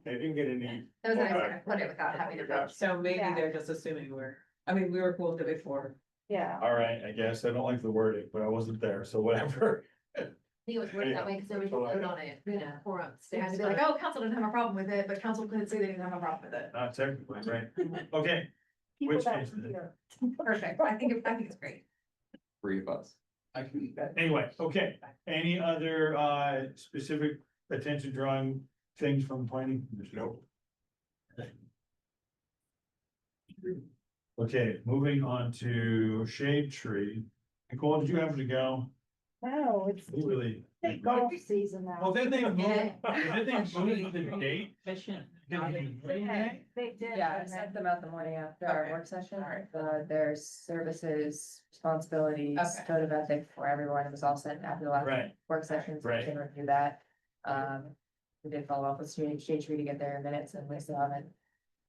didn't get any. It was nice Okay. to put it without having to vote. So maybe Yeah. they're just assuming we were cool with it before. yeah. All right, I guess. I don't like the wording, but I wasn't there, so whatever. I think it was worded that way because nobody That's all I voted know. on it, forums. They had to be like, oh, council didn't have a problem with it, but council couldn't say they didn't have a problem with it. Not technically, right? Okay, People Which that case were then? here. Perfect. I think it's great. 3 of us. anyway, okay. Any other specific attention drawing things from planning? No. Okay, moving on to shade tree. Nicole, did you happen to go? No, it's You really? golf season Well, now. then they moved, Yeah. then they moved the date. Mission. They did. Yeah, I and sent then- them out the morning after our Okay. work session, Alright. their services, responsibilities, Okay. code of ethics for everyone, it was all sent after the last Right, work session, so we Right. can review that. We did follow up with Shade Tree to get their minutes, and we still haven't.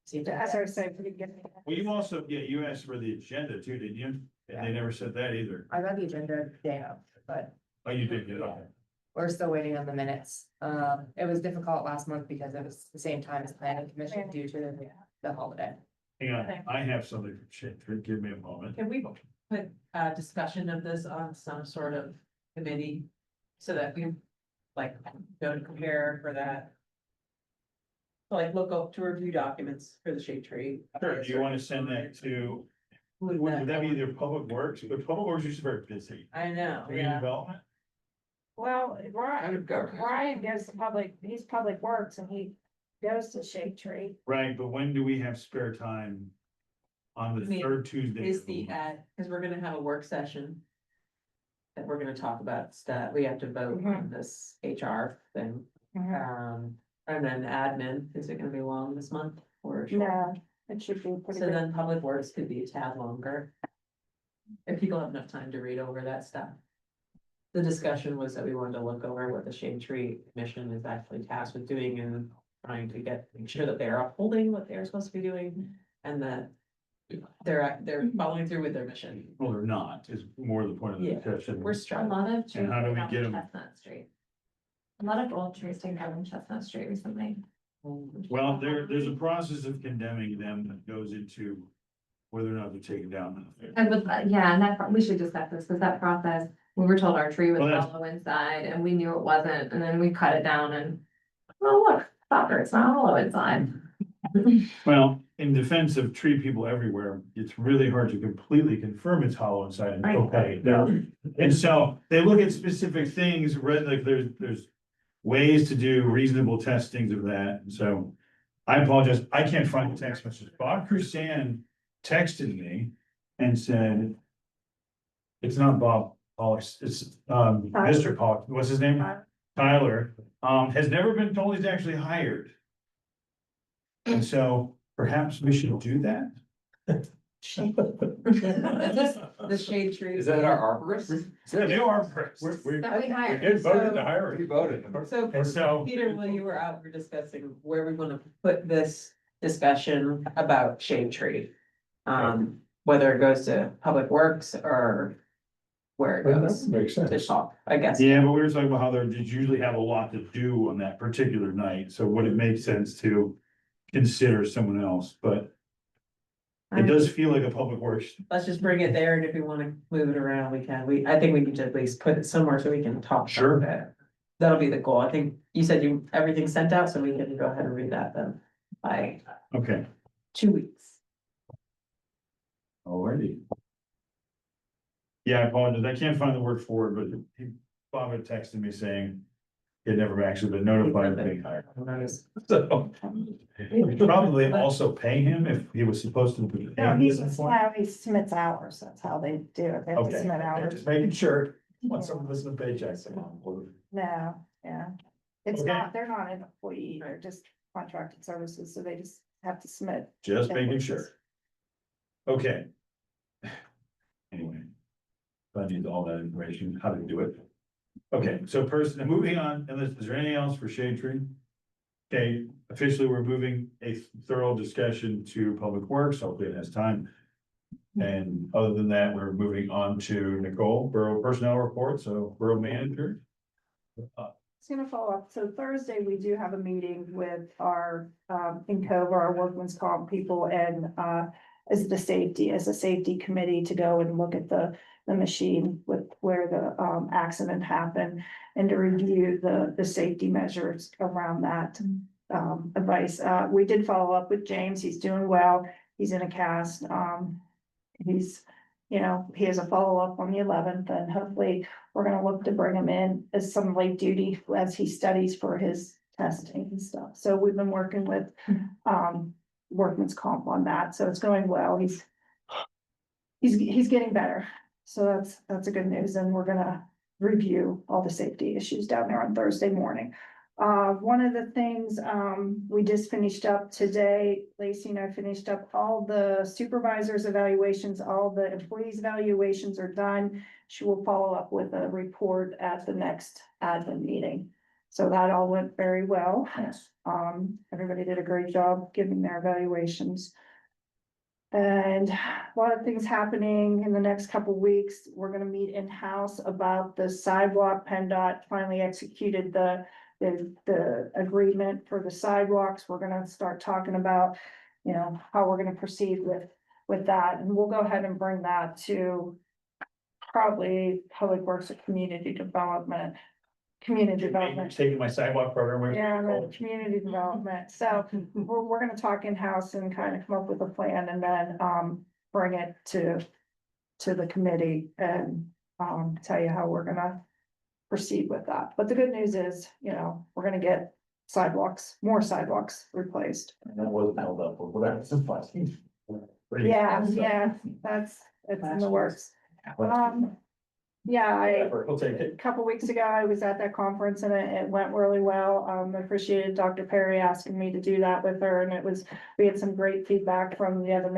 received it As yet. I said, we get. well, you also, yeah, you asked for the agenda too, didn't you? And they never said that either. I got the agenda day of, but Oh, you did get it, okay. we're still waiting on the minutes. It was difficult last month because it was the same time as planning commission due to the holiday. Hang on, I have something from shade tree, give me a moment. Can we put a discussion of this on some sort of committee? So that we like don't compare for that. Like look up to review documents for the shade tree. Sure, do you want to send that to, would that be either Public Works, but Public Works is very busy. I know, Community yeah. Development? Well, Kind Ryan, of government. Ryan goes to he's public works and he goes to Shade Tree. Right, but when do we have spare time? on I the mean, third Tuesday. Is the cause we're gonna have a work session. That we're gonna talk about stuff, we have to vote on this HR thing, and then admin, is it gonna be long this month or? short? No, it should be pretty So good. then public works could be a tad longer. If people have enough time to read over that stuff. The discussion was that we wanted to look over what the Shade Tree Commission is actually tasked with doing and trying to make sure that they're upholding what they're supposed to be doing. And that they're following through with their mission. Well, they're not, is more the point of the Yeah. discussion. We're A struggling. lot of trees And how do we taken get down 'em? Chestnut Street. A lot of old trees taken down on Chestnut Street recently. Well, there's a process of condemning them that goes into whether or not they're taken down. And with, yeah, and we should discuss this, because that process, we were told our tree was Well, that's- hollow inside and we knew it wasn't, and then we cut it down and. Oh, look, stopper, it's not hollow inside. Well, in defense of tree people everywhere, it's really hard to completely confirm it's hollow inside and Right. okay. And so they look at specific things, like there's ways to do reasonable testings of that. And so I apologize. I can't find the text message. Bob Crusan texted me and said, it's not Bob Pollock, it's Mr. Pollock. What's his name? Tyler, has never been told he's actually hired. And so perhaps we should do that. The shade tree. Is that our arborist? Yeah, they are. That we hired. did vote to So- hire We him. voted. So, And so, Peter, while you were out, we're discussing where we wanna put this discussion about shade tree. Whether it goes to Public Works or where it goes Makes to sense. talk, I guess. yeah, but we were talking about how they usually have a lot to do on that particular night, so would it make sense to consider someone else, but it does feel like a public works. Let's just bring it there, and if we wanna move it around, we can. I think we need to at least put it somewhere so we can talk Sure. about it. That'll be the goal. I think you said everything's sent out, so we can go ahead and read that then by Okay, 2 weeks. alrighty. Yeah, I apologize, I can't find the word for it, but Bob had texted me saying he had never actually been notified of being hired. So we should probably also pay him if he was supposed to be. No, paid he's, at some point. how he submits hours, that's how they do it, they have to Okay, submit hours. just making sure, want someone to listen to paychecks. No, yeah, it's Okay. not, they're not an employee, they're just contracted services, so they just have to submit. Just making invoices. sure. Okay. Anyway. I need all that information, how to do it. Okay, so moving on, and is there anything else for Shade Tree? Okay, officially, we're moving a thorough discussion to Public Works, hopefully it has time. And other than that, we're moving on to Nicole, Borough Personnel Report, so Borough Manager. It's gonna follow up. So Thursday, we do have a meeting with our, in Cove, our workman's comp people and, as a safety committee to go and look at the machine with where the, accident happened and to review the safety measures around that, advice. We did follow up with James. He's doing well. He's in a cast. He's, he has a follow-up on the 11th and hopefully we're gonna look to bring him in as some light duty as he studies for his testing and stuff. So we've been working with, workman's comp on that. So it's going well. He's getting better. So that's a good news. And we're gonna review all the safety issues down there on Thursday morning. One of the things, we just finished up today, Lacey and I finished up all the supervisors' evaluations, all the employees' evaluations are done. She will follow up with a report at the next admin meeting. So that all went very well. Everybody did a great job giving their evaluations. And a lot of things happening in the next couple weeks. We're gonna meet in-house about the sidewalk. PennDOT finally executed the agreement for the sidewalks. We're gonna start talking about, how we're gonna proceed with that. And we'll go ahead and bring that to probably Public Works or Community Development. Taking my sidewalk program. Yeah, the community development. So we're gonna talk in-house and kind of come up with a plan and then, bring it to the committee and, tell you how we're gonna proceed with that. But the good news is, we're gonna get more sidewalks replaced. And that wasn't held up, but that's fine. Yeah, it's in the works. Yeah, We'll take it. a couple weeks ago, I was at that conference and it went really well. I appreciated Dr. Perry asking me to do that with her, and we had some great feedback from the other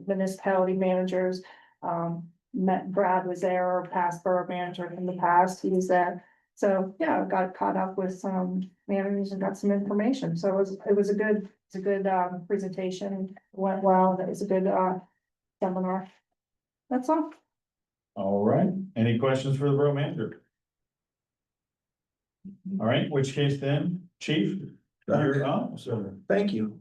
municipality managers. Brad was there, our past borough manager from the past, he was there. So, yeah, I got caught up with some managers and got some information, so it was a good presentation, went well, it was a good seminar. That's all. All right, any questions for the borough manager? All right, in which case then, chief, you're up, sir. Thank you.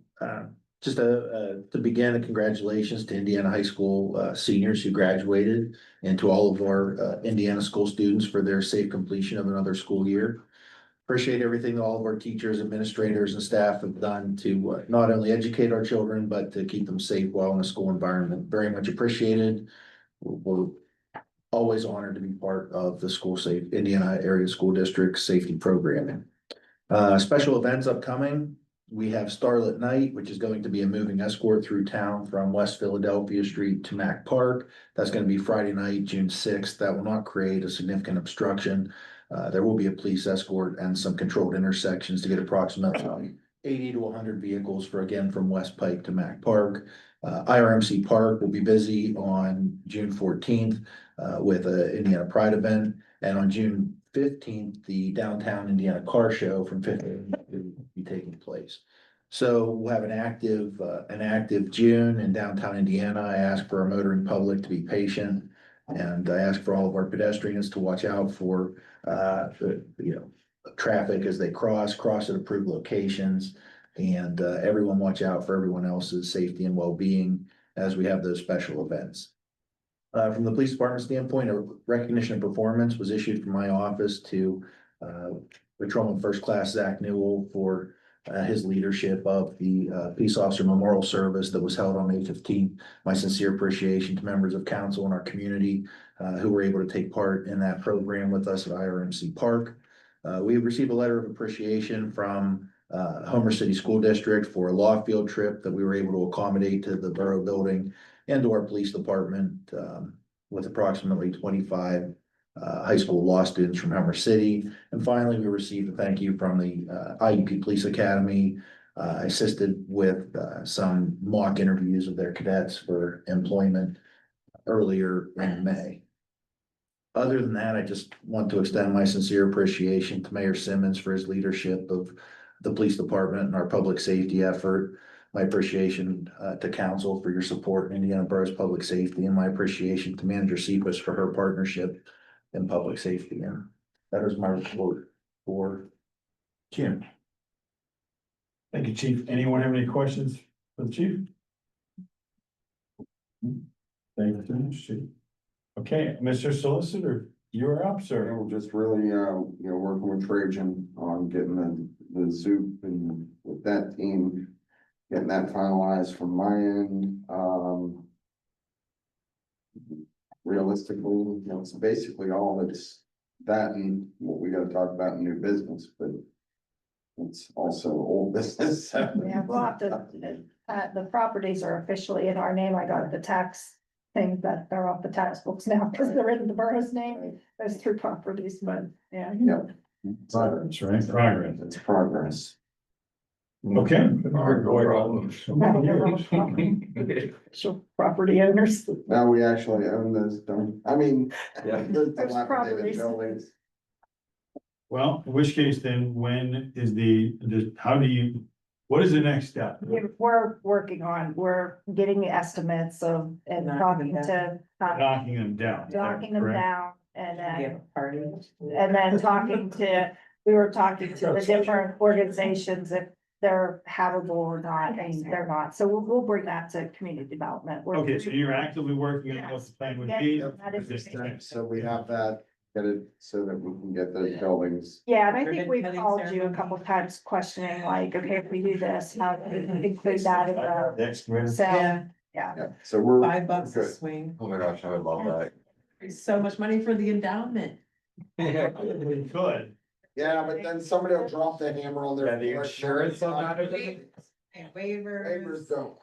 Just to begin, congratulations to Indiana High School seniors who graduated, and to all of our Indiana school students for their safe completion of another school year. Appreciate everything all of our teachers, administrators, and staff have done to not only educate our children, but to keep them safe while in a school environment. Very much appreciated. We're always honored to be part of the Indiana Area School District safety programming. Special events upcoming. We have Starlit Night, which is going to be a moving escort through town from West Philadelphia Street to Mack Park. That's going to be Friday night, June 6th. That will not create a significant obstruction. There will be a police escort and some controlled intersections to get approximately 80 to 100 vehicles from West Pike to Mack Park. IRMC Park will be busy on June 14th with an Indiana Pride event, and on June 15th, the Downtown Indiana Car Show from 15 will be taking place. So we'll have an active June in downtown Indiana. I ask for our motoring public to be patient, and I ask for all of our pedestrians to watch out for traffic as they cross at approved locations, and everyone watch out for everyone else's safety and well-being as we have those special events. From the police department standpoint, a recognition of performance was issued from my office to Patrolman First Class Zach Newell for his leadership of the Peace Officer Memorial Service that was held on May 15th. My sincere appreciation to members of council and our community who were able to take part in that program with us at IRMC Park. We have received a letter of appreciation from Homer City School District for a law field trip that we were able to accommodate to the borough building and to our police department with approximately 25 high school law students from Homer City. And finally, we received a thank you from the IUP Police Academy. I assisted with some mock interviews of their cadets for employment earlier in May. Other than that, I just want to extend my sincere appreciation to Mayor Simmons for his leadership of the police department and our public safety effort. My appreciation to council for your support in Indiana Borough's public safety, and my appreciation to Manager Cephas for her partnership in public safety. And that is my report for June. Thank you, chief. Anyone have any questions for the chief? Thank you very much, chief. Okay, Mr. Solicitor, you're up, sir. We're just really, working with Trajan on getting the soup and with that team, getting that finalized from my end. Realistically, it's basically all that's that and what we gotta talk about in new business, but it's also old business. Yeah, we'll have to, the properties are officially in our name. I got the tax thing that they're off the tax books now because they're in the borough's name. There's 3 properties, but yeah. Yep. Progress, right? Progress. It's progress. Okay. So property owners. Now we actually own those, don't, I mean. Yeah. the There's dilapidated properties. buildings. Well, in which case then, when is what is the next step? We're working on, we're getting the estimates of, and talking to, Knocking them down. knocking them correct? down, and We have then, a party. and then we were talking to the different organizations if they're habitable or not, and they're not, so we'll bring that to community development. We're- Okay, so you're actively working on what the plan would be. That is- So we have that, get it so that we can get those buildings. Yeah, and I think we've Ribbon called cutting you a ceremony. couple times questioning, like, okay, if we do this, how do we include that in the, Next, we're- so, Yeah, yeah. So we're. $5 a good. swing. Oh my gosh, I would love that. So much money for the endowment. we could. Yeah, but then somebody will drop the hammer on their. Yeah, the insurance on that. And waivers. Neighbors don't.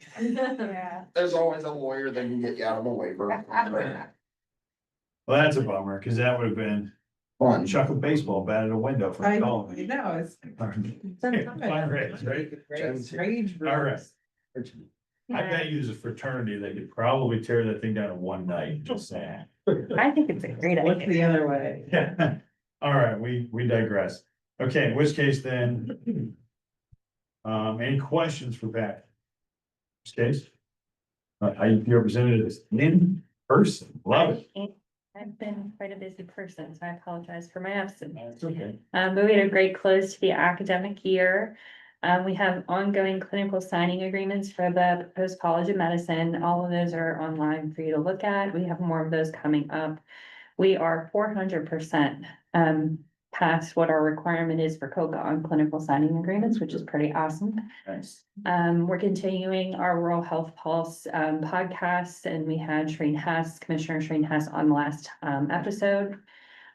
Yeah. There's always a lawyer that can get you out of a waiver. Well, that's a bummer, cause that would have been Fun. chuck a baseball bat at a window for a call. know, it's. Fun race, right? All right. I bet you there's a fraternity that could probably tear that thing down in one night, just saying. I think it's a great idea. What's the other way? Yeah, all right, we digress. Okay, in which case then. Any questions for Pat? Case? You represented this in person, love it. I've been quite a busy person, so I apologize for my absence. It's okay. But we had a great close to the academic year. We have ongoing clinical signing agreements for the proposed College of Medicine. All of those are online for you to look at. We have more of those coming up. We are 400% past what our requirement is for COCA on clinical signing agreements, which is pretty awesome. Thanks. We're continuing our Rural Health Pulse podcast, and we had Commissioner Shreen Hess on the last episode.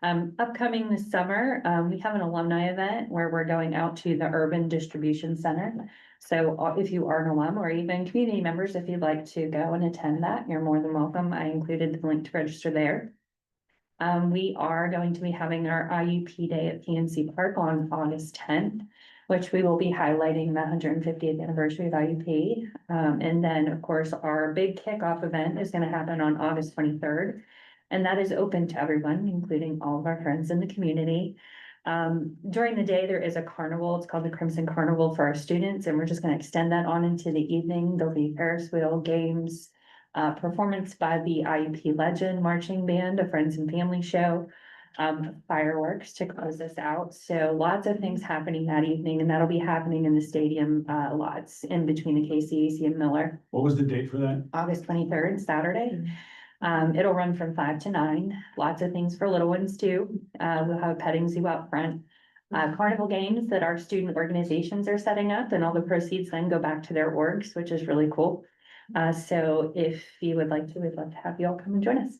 Upcoming this summer, we have an alumni event where we're going out to the Urban Distribution Center. So if you are an alum or even community members, if you'd like to go and attend that, you're more than welcome. I included the link to register there. We are going to be having our IUP Day at PNC Park on August 10th, which we will be highlighting the 150th anniversary of IUP. And then, of course, our big kickoff event is going to happen on August 23rd. And that is open to everyone, including all of our friends in the community. During the day, there is a carnival. It's called the Crimson Carnival for our students, and we're just going to extend that on into the evening. There'll be Ferris wheel games, performance by the IUP Legend Marching Band, a friends and family show, fireworks to close us out. So lots of things happening that evening, and that'll be happening in the stadium lots in between the KCAC and Miller. What was the date for that? August 23rd, Saturday. It'll run from 5 to 9. Lots of things for little ones too. We'll have a petting zoo out front. Carnival games that our student organizations are setting up, and all the proceeds then go back to their orgs, which is really cool. So if you would like to, we'd love to have you all come and join us.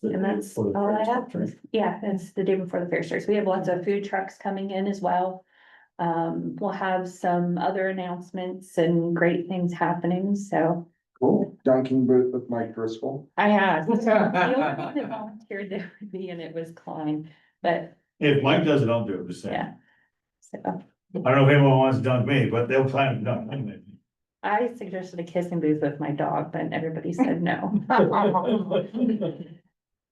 And that's all I have. Yeah, it's the day before the fair starts. We have lots of food trucks coming in as well. We'll have some other announcements and great things happening, so. Cool. Dunking booth with Mike Driscoll. I have. The only one that volunteered there would be, and it was Klein, but If Mike does it, I'll do it, just saying. yeah. So I don't know if anyone wants to dunk me, but they'll plan to dunk me. I suggested a kissing booth with my dog, but everybody said no.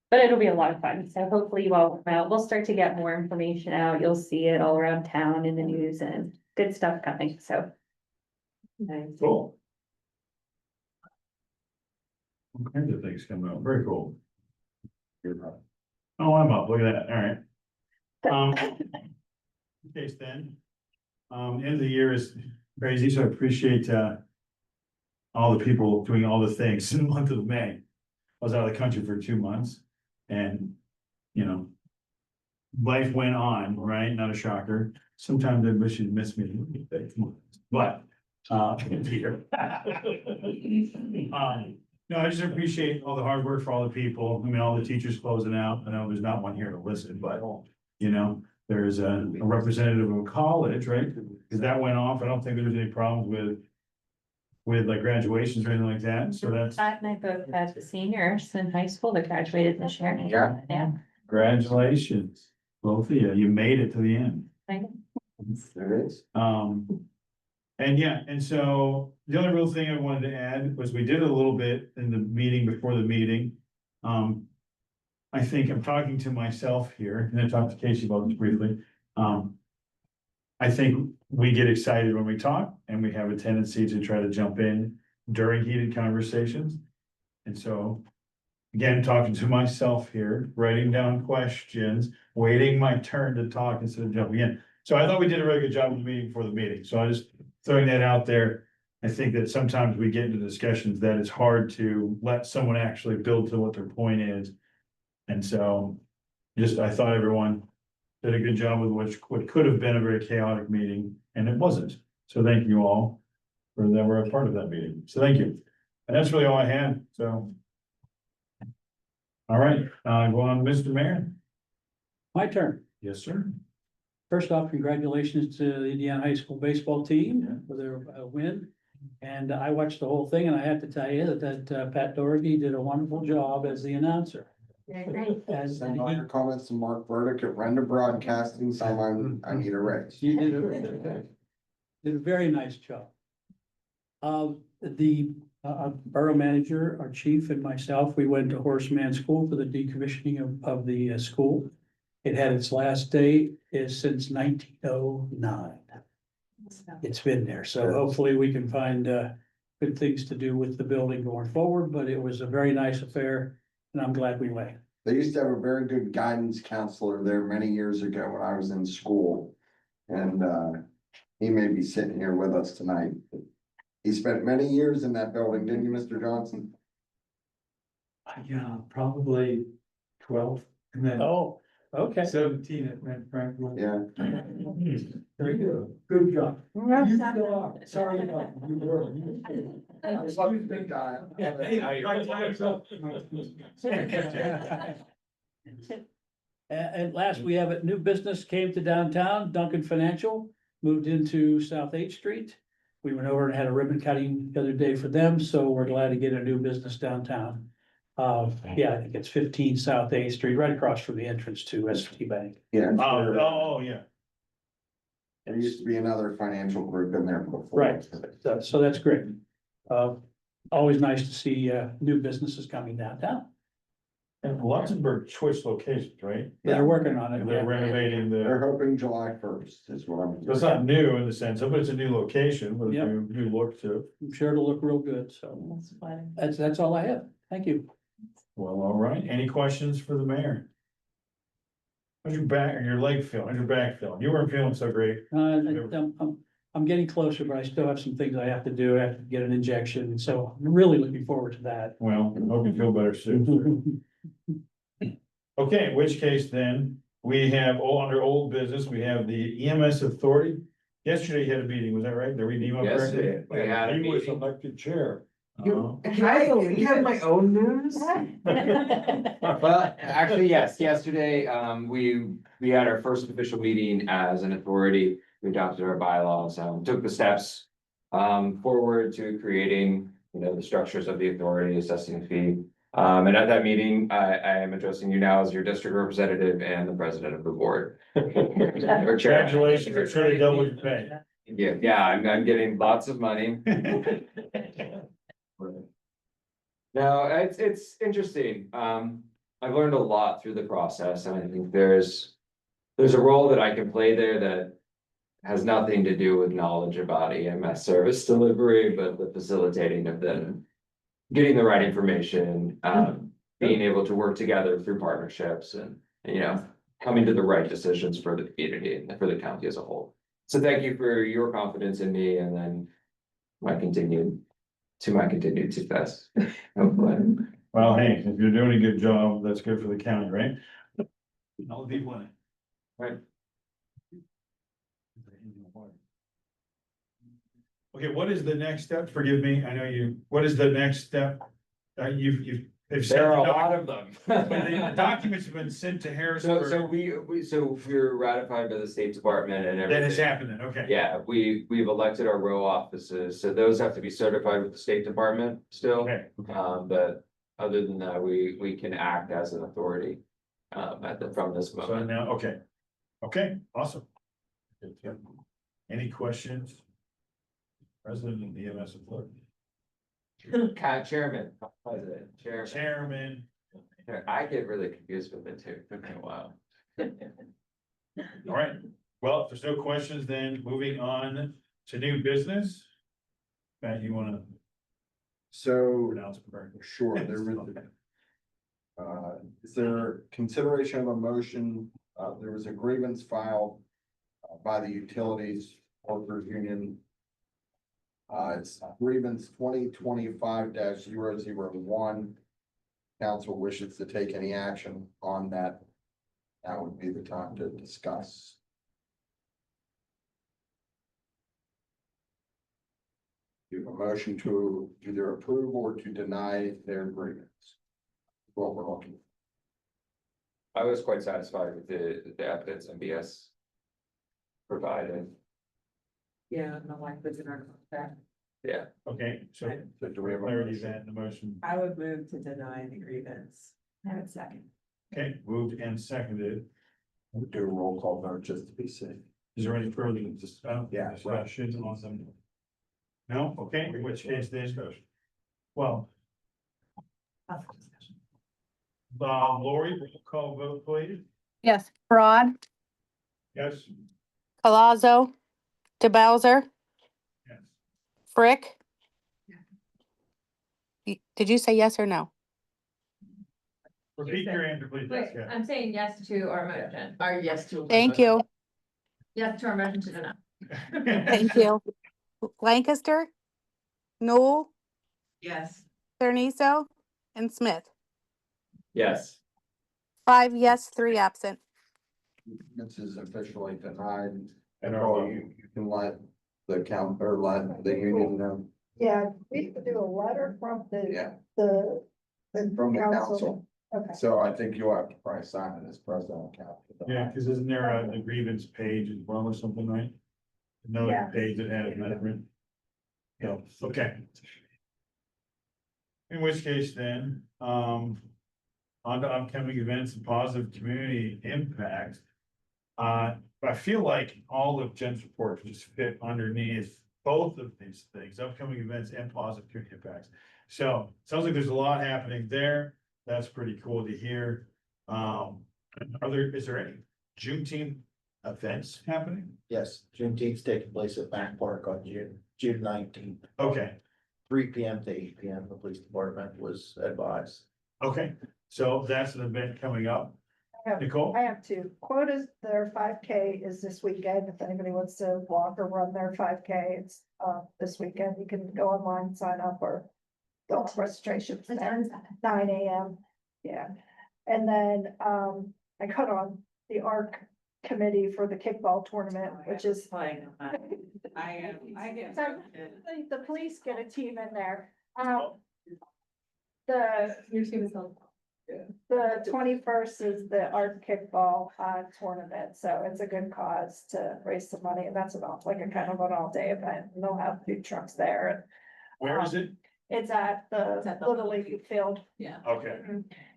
But it'll be a lot of fun. So hopefully you all come out. We'll start to get more information out. You'll see it all around town in the news and good stuff coming. So. Cool. All kinds of things coming up, very cool. Oh, I'm up, look at that, all right. Case then, end of the year is crazy, so I appreciate, all the people doing all the things in the month of May. I was out of the country for 2 months, and, you know, life went on, right, not a shocker. Sometimes I wish you'd miss me a little bit, but, Peter. No, I just appreciate all the hard work for all the people. I mean, all the teachers closing out. I know there's not one here to listen, but you know, there's a representative of a college, right? Because that went off. I don't think there's any problems with like graduations or anything like that. So that's. Pat and I both had seniors in high school that graduated this year. Yeah. Yeah. Congratulations, both of you. You made it to the end. There is. And yeah, and so the only real thing I wanted to add was we did a little bit in the meeting before the meeting. I think I'm talking to myself here, and I talked to Casey about this briefly. I think we get excited when we talk, and we have a tendency to try to jump in during heated conversations. And so, again, talking to myself here, writing down questions, waiting my turn to talk instead of jumping in. So I thought we did a really good job of the meeting before the meeting. So I just throwing that out there. I think that sometimes we get into discussions that it's hard to let someone actually build to what their point is. And so I thought everyone did a good job with what could have been a very chaotic meeting, and it wasn't. So thank you all for that were a part of that meeting. So thank you. And that's really all I had. So. All right, go on, Mr. Mayor. My turn. Yes, sir. First off, congratulations to the Indiana High School baseball team for their win. And I watched the whole thing and I have to tell you that Pat Doherty did a wonderful job as the announcer. As Send all your comments to Mark Burdick at Render Broadcasting, someone, I need a raise. you did a very nice job. The borough manager, our chief and myself, we went to Horseman School for the decommissioning of the school. It had its last day is since 1909. It's been there, so hopefully we can find good things to do with the building going forward, but it was a very nice affair and I'm glad we went. They used to have a very good guidance counselor there many years ago when I was in school. And he may be sitting here with us tonight. He spent many years in that building, didn't you, Mr. Johnson? Yeah, probably 12, and then Oh, okay. 17 at Red Franklin. Yeah. Very good. Good job. You still are. Sorry about you were. Big guy. And last, we have a new business came to downtown, Duncan Financial, moved into South 8th Street. We went over and had a ribbon cutting the other day for them, so we're glad to get a new business downtown. Yeah, I think it's 15 South 8th Street, right across from the entrance to ST Bank. Yeah. Oh, yeah. There used to be another financial group in there before. Right. So that's great. Always nice to see new businesses coming downtown. And Luxembourg switched locations, right? They're working on it. And they're renovating They're the, hoping July 1st is what I'm. it's not new in the sense of, but it's a new location with a Yep. new look to it. I'm sure it'll look real good, so That's fine. that's all I have. Thank you. Well, all right. Any questions for the mayor? How's your back or your leg feeling? How's your back feeling? You weren't feeling so great. I'm getting closer, but I still have some things I have to do. I have to get an injection, so I'm really looking forward to that. Well, I hope you feel better soon. Okay, in which case then, we have under old business, we have the EMS authority. Yesterday you had a meeting, was that right? Did I read the email Yes, correctly? we had a He was meeting. elected chair. Oh. You have my own news? Well, actually, yes, yesterday, we had our first official meeting as an authority. We adopted our bylaws, took the steps forward to creating, the structures of the authority, assessing fee. And at that meeting, I am addressing you now as your district representative and the president of the board. Or chair. Congratulations, I'm sure they doubled your pay. Yeah, I'm getting lots of money. No, it's interesting. I've learned a lot through the process, and I think there's a role that I can play there that has nothing to do with knowledge about EMS service delivery, but the facilitating of them getting the right information, being able to work together through partnerships and, coming to the right decisions for the community and for the county as a whole. So thank you for your confidence in me and then my continued success. Hopefully. Well, hey, if you're doing a good job, that's good for the county, right? All the people in it. Right. Okay, what is the next step? Forgive me, I know what is the next step? They've sent There are a the lot of them. the documents have been sent to So Harrisburg. we're ratified by the State Department and That has everything. happened then, okay. Yeah, we've elected our row offices, so those have to be certified with the State Department still. Okay, But other than that, we can act as an authority. From this so moment. now, okay, awesome. Any questions? President of the EMS authority. Chairman, president, chairman. Chairman. I get really confused with it too. It took me a while. All right, well, if there's no questions, then moving on to new business. Matt, you wanna So, pronounce it correctly? sure, there was. Is there consideration of a motion? There was a grievance filed by the Utilities Workers Union. It's grievance 2025-001. Council wishes to take any action on that. That would be the time to discuss. You have a motion to either approve or to deny their grievance. What we're looking for. I was quite satisfied with the evidence MBS provided. Yeah, no language in our contract. Yeah. Okay, so So do we have a clarity motion? then, the motion, I would move to deny the grievance. I would second. okay, moved and seconded. We'll do a roll call vote just to be safe. Is there any further Yeah, discussion on them? No, okay, in which case then, well, Lori, roll call vote, please. Yes. Broad, Yes? Colazo, DeBowser, Yes. Frick. Did you say yes or no? Repeat your answer, please, Wait, Jessica. I'm saying yes to our motion, Or yes to. Thank you. yes to our motion to deny. Thank you. Lancaster, Newell, Yes. Cerniso, and Smith. Yes. 5 yes, 3 absent. This is officially denied, And and our all vote. you can let the count, or let the union know, Yeah, we could do a letter from yeah, the from the council. Okay. So I think you'll have to probably sign it as president of council. Yeah, because isn't there a grievance page as well or something, right? Another Yeah. page that has management. Yeah, okay. In which case then, on to upcoming events and positive community impact. I feel like all of Jen's reports just fit underneath both of these things, upcoming events and positive community impacts. So, sounds like there's a lot happening there. That's pretty cool to hear. Is there any Juneteenth events happening? Yes, Juneteenth's taking place at Back Park on June 19th, Okay, 3 PM to 8 PM. The police department was advised. okay, so that's an event coming up. Nicole? I have two quotas. Their 5K is this weekend. If anybody wants to walk or run their 5K, it's this weekend. You can go online, sign up, or go to registration. What time is that? 9 AM. Yeah. And then I got on the ARC committee for the kickball tournament, which is Playing. I get. So, the police get a team in there. Your team is on. The 21st is the art kickball tournament, so it's a good cause to raise some money, and that's about like a kind of an all-day event. And they'll have food trucks there. Where is it? It's at the It's at the Little League field. Yeah. Okay,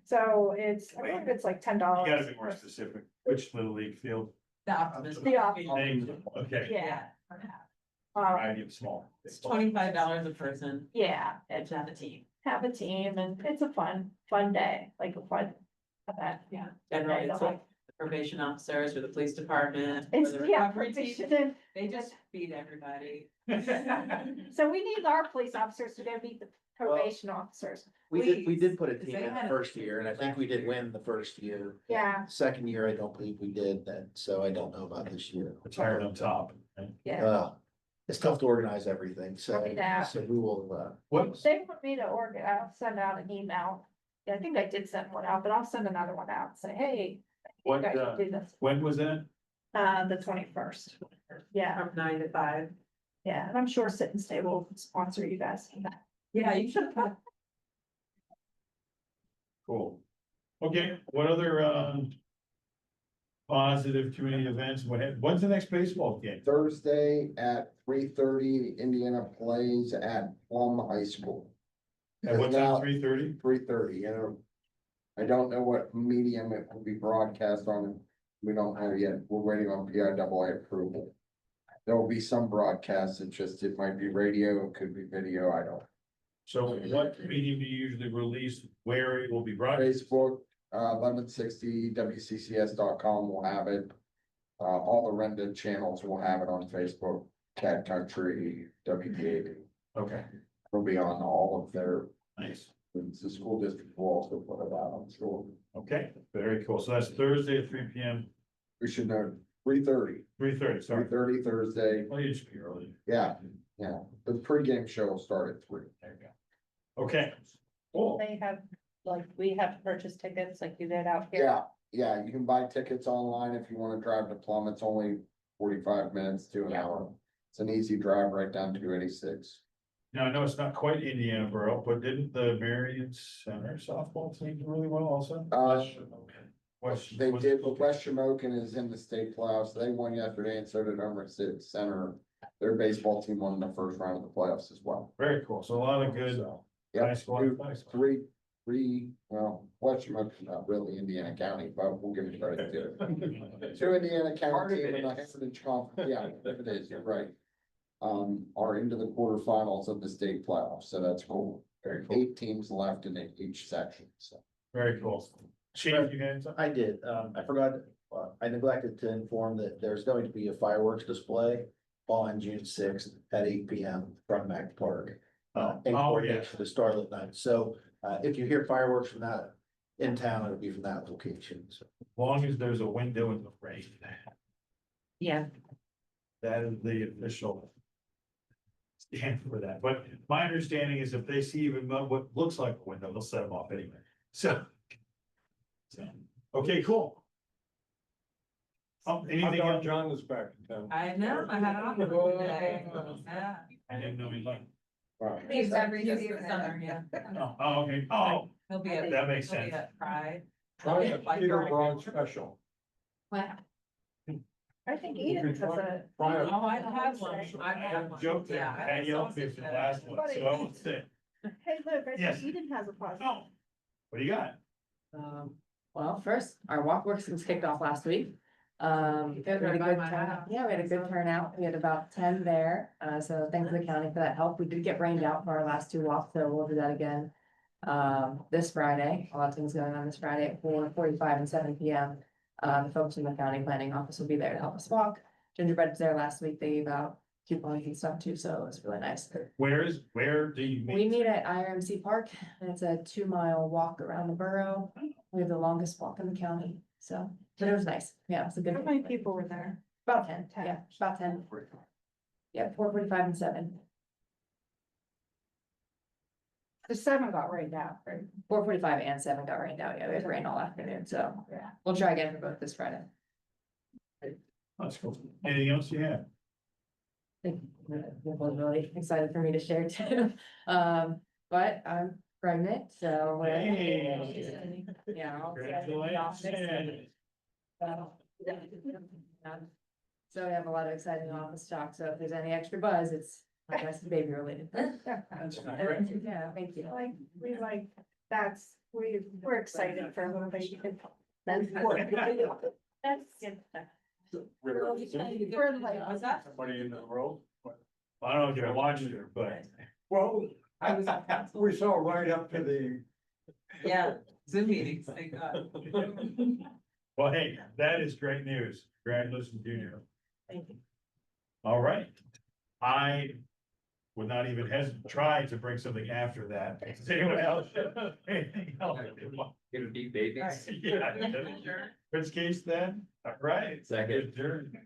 So it's, I think it's like you $10. gotta be more specific. Which Little League field? The optimist. The Optimist. Okay. Yeah. Variety of small. It's $25 a person. Yeah, And to have a team. have a team, and it's a fun day, like a fun event. Yeah. Generally, it's like the probation officers or the police department. or It's, the yeah, recovery team. probation. They just beat everybody. So we need our police officers to go beat the probation officers. We did put a Please, team they in the had- first year, and I think we did win the first year. Yeah, Second year, I don't believe we did that, so I don't know about this year. It's hired on top. right? yeah. It's tough to organize everything, so, Yeah. so we will, What, They want me to I'll send out an email. Yeah, I think I did send one out, but I'll send another one out and say, hey. you What, guys should do this. when was that? The 21st. Yeah, From 9 to 5. yeah, and I'm sure Sit and Stay will sponsor you guys. Yeah, you should have. Cool. Okay, what other, positive community events? When's the next baseball game? Thursday at 3:30, Indiana plays at Plum High School. At what time, 3:30? 3:30, I don't know what medium it will be broadcast on. We don't know yet. We're waiting on PIAA approval. There will be some broadcasts. It might be radio, it could be video, I don't. So what medium do you usually release, where it will be broadcast? Facebook, 1160 WCCS.com will have it. All the rented channels will have it on Facebook, Cat Country, WDAB. Okay, It'll be on all of their, nice. the school district will also put it out, I'm sure. Okay, very cool. So that's Thursday at 3 PM, We should know, 3:30, 3:30, sorry. 3:30 Thursday, Well, you should be early. yeah, the pregame show will start at 3. There you go. Okay, cool. They have, like, we have to purchase tickets like you did out here. Yeah, you can buy tickets online if you wanna drive to Plum, it's only 45 minutes to an hour. It's an easy drive right down to 286. Now, I know it's not quite Indiana Borough, but didn't the Marion Center softball team do really well also? They did, but West Shamokin is in the state playoffs, they won yesterday and so did Elmer City Center. their baseball team won in the first round of the playoffs as well. Very cool. So a lot of good. So, Nice yeah, one, nice one. three, well, Western Mountain, not really Indiana County, but we'll give it credit to it. Two Indiana Part of County it team and the is. Heritage Conference, yeah, it is, you're right. Are into the quarterfinals of the state playoffs, so that's cool. Very cool. 8 teams left in each section, so. Very cool. Chief, you had something? I did, I forgot, I neglected to inform that there's going to be a fireworks display on June sixth at 8 p.m. from Mac Park. In Oh, coordination with Starlit Night, so, if you hear fireworks from that in town, it'll be from that location, so. As long as there's a window in the rain, Yeah. that is the official. Stand for that, but my understanding is if they see even what looks like a window, they'll set them off anyway, so. Okay, cool. I Anything thought else? John was back in town. I know, I had an offer today. Yeah. I didn't know he liked. He's every He's season. the summer, yeah. Oh, okay, oh, He'll be at. that makes he'll be sense. at Pride. Try a Peter Braun special. Wow. I think Eden has a. Try a- Oh, I have one. I have joked that Yeah, I Patty have helped me for the last one, so I won't say. Hey, look, I Yes. think Eden has a positive. Oh, what do you got? Well, first, our walk works was kicked off last week. We had a good turnout. Yeah, we had a good turnout. We had about 10 there. So thanks to the county for that help. We did get rained out for our last 2 walks, so we'll do that again. This Friday, a lot of things going on this Friday at 4:45 and 7 p.m. The folks in the county planning office will be there to help us walk. Gingerbread was there last week. They gave out coupons and stuff too, so it was really nice. Where do you We meet? meet at IRMC Park, and it's a 2-mile walk around the borough. We have the longest walk in the county, so, but it was nice. Yeah, it was a good. How many people were there? About 10, yeah, about 10. Yeah, 4:45 and 7. The 7 got rained out, right? 4:45 and 7 got rained out. Yeah, we had rain all afternoon, so Yeah. we'll try again for both this Friday. That's cool. Anything else you have? It was really excited for me to share too. But I'm pregnant, so. Hey. Yeah. I'll- Congratulations. So we have a lot of exciting office talk, so if there's any extra buzz, it's, I guess, baby related. That's great. Yeah, thank you. We're excited for a little baby. That's. We're like. Was that? Everybody in the world. I don't know if you're watching it, but. Well, we saw right up to the. Yeah, Zoom meetings, thank God. Well, hey, that is great news. Congratulations, Junior. Thank you. All right. I would not even try to bring something after that. Does anyone else? Anything else? Gonna be babies. Yeah. Which case then? All right. Second. Adjourned.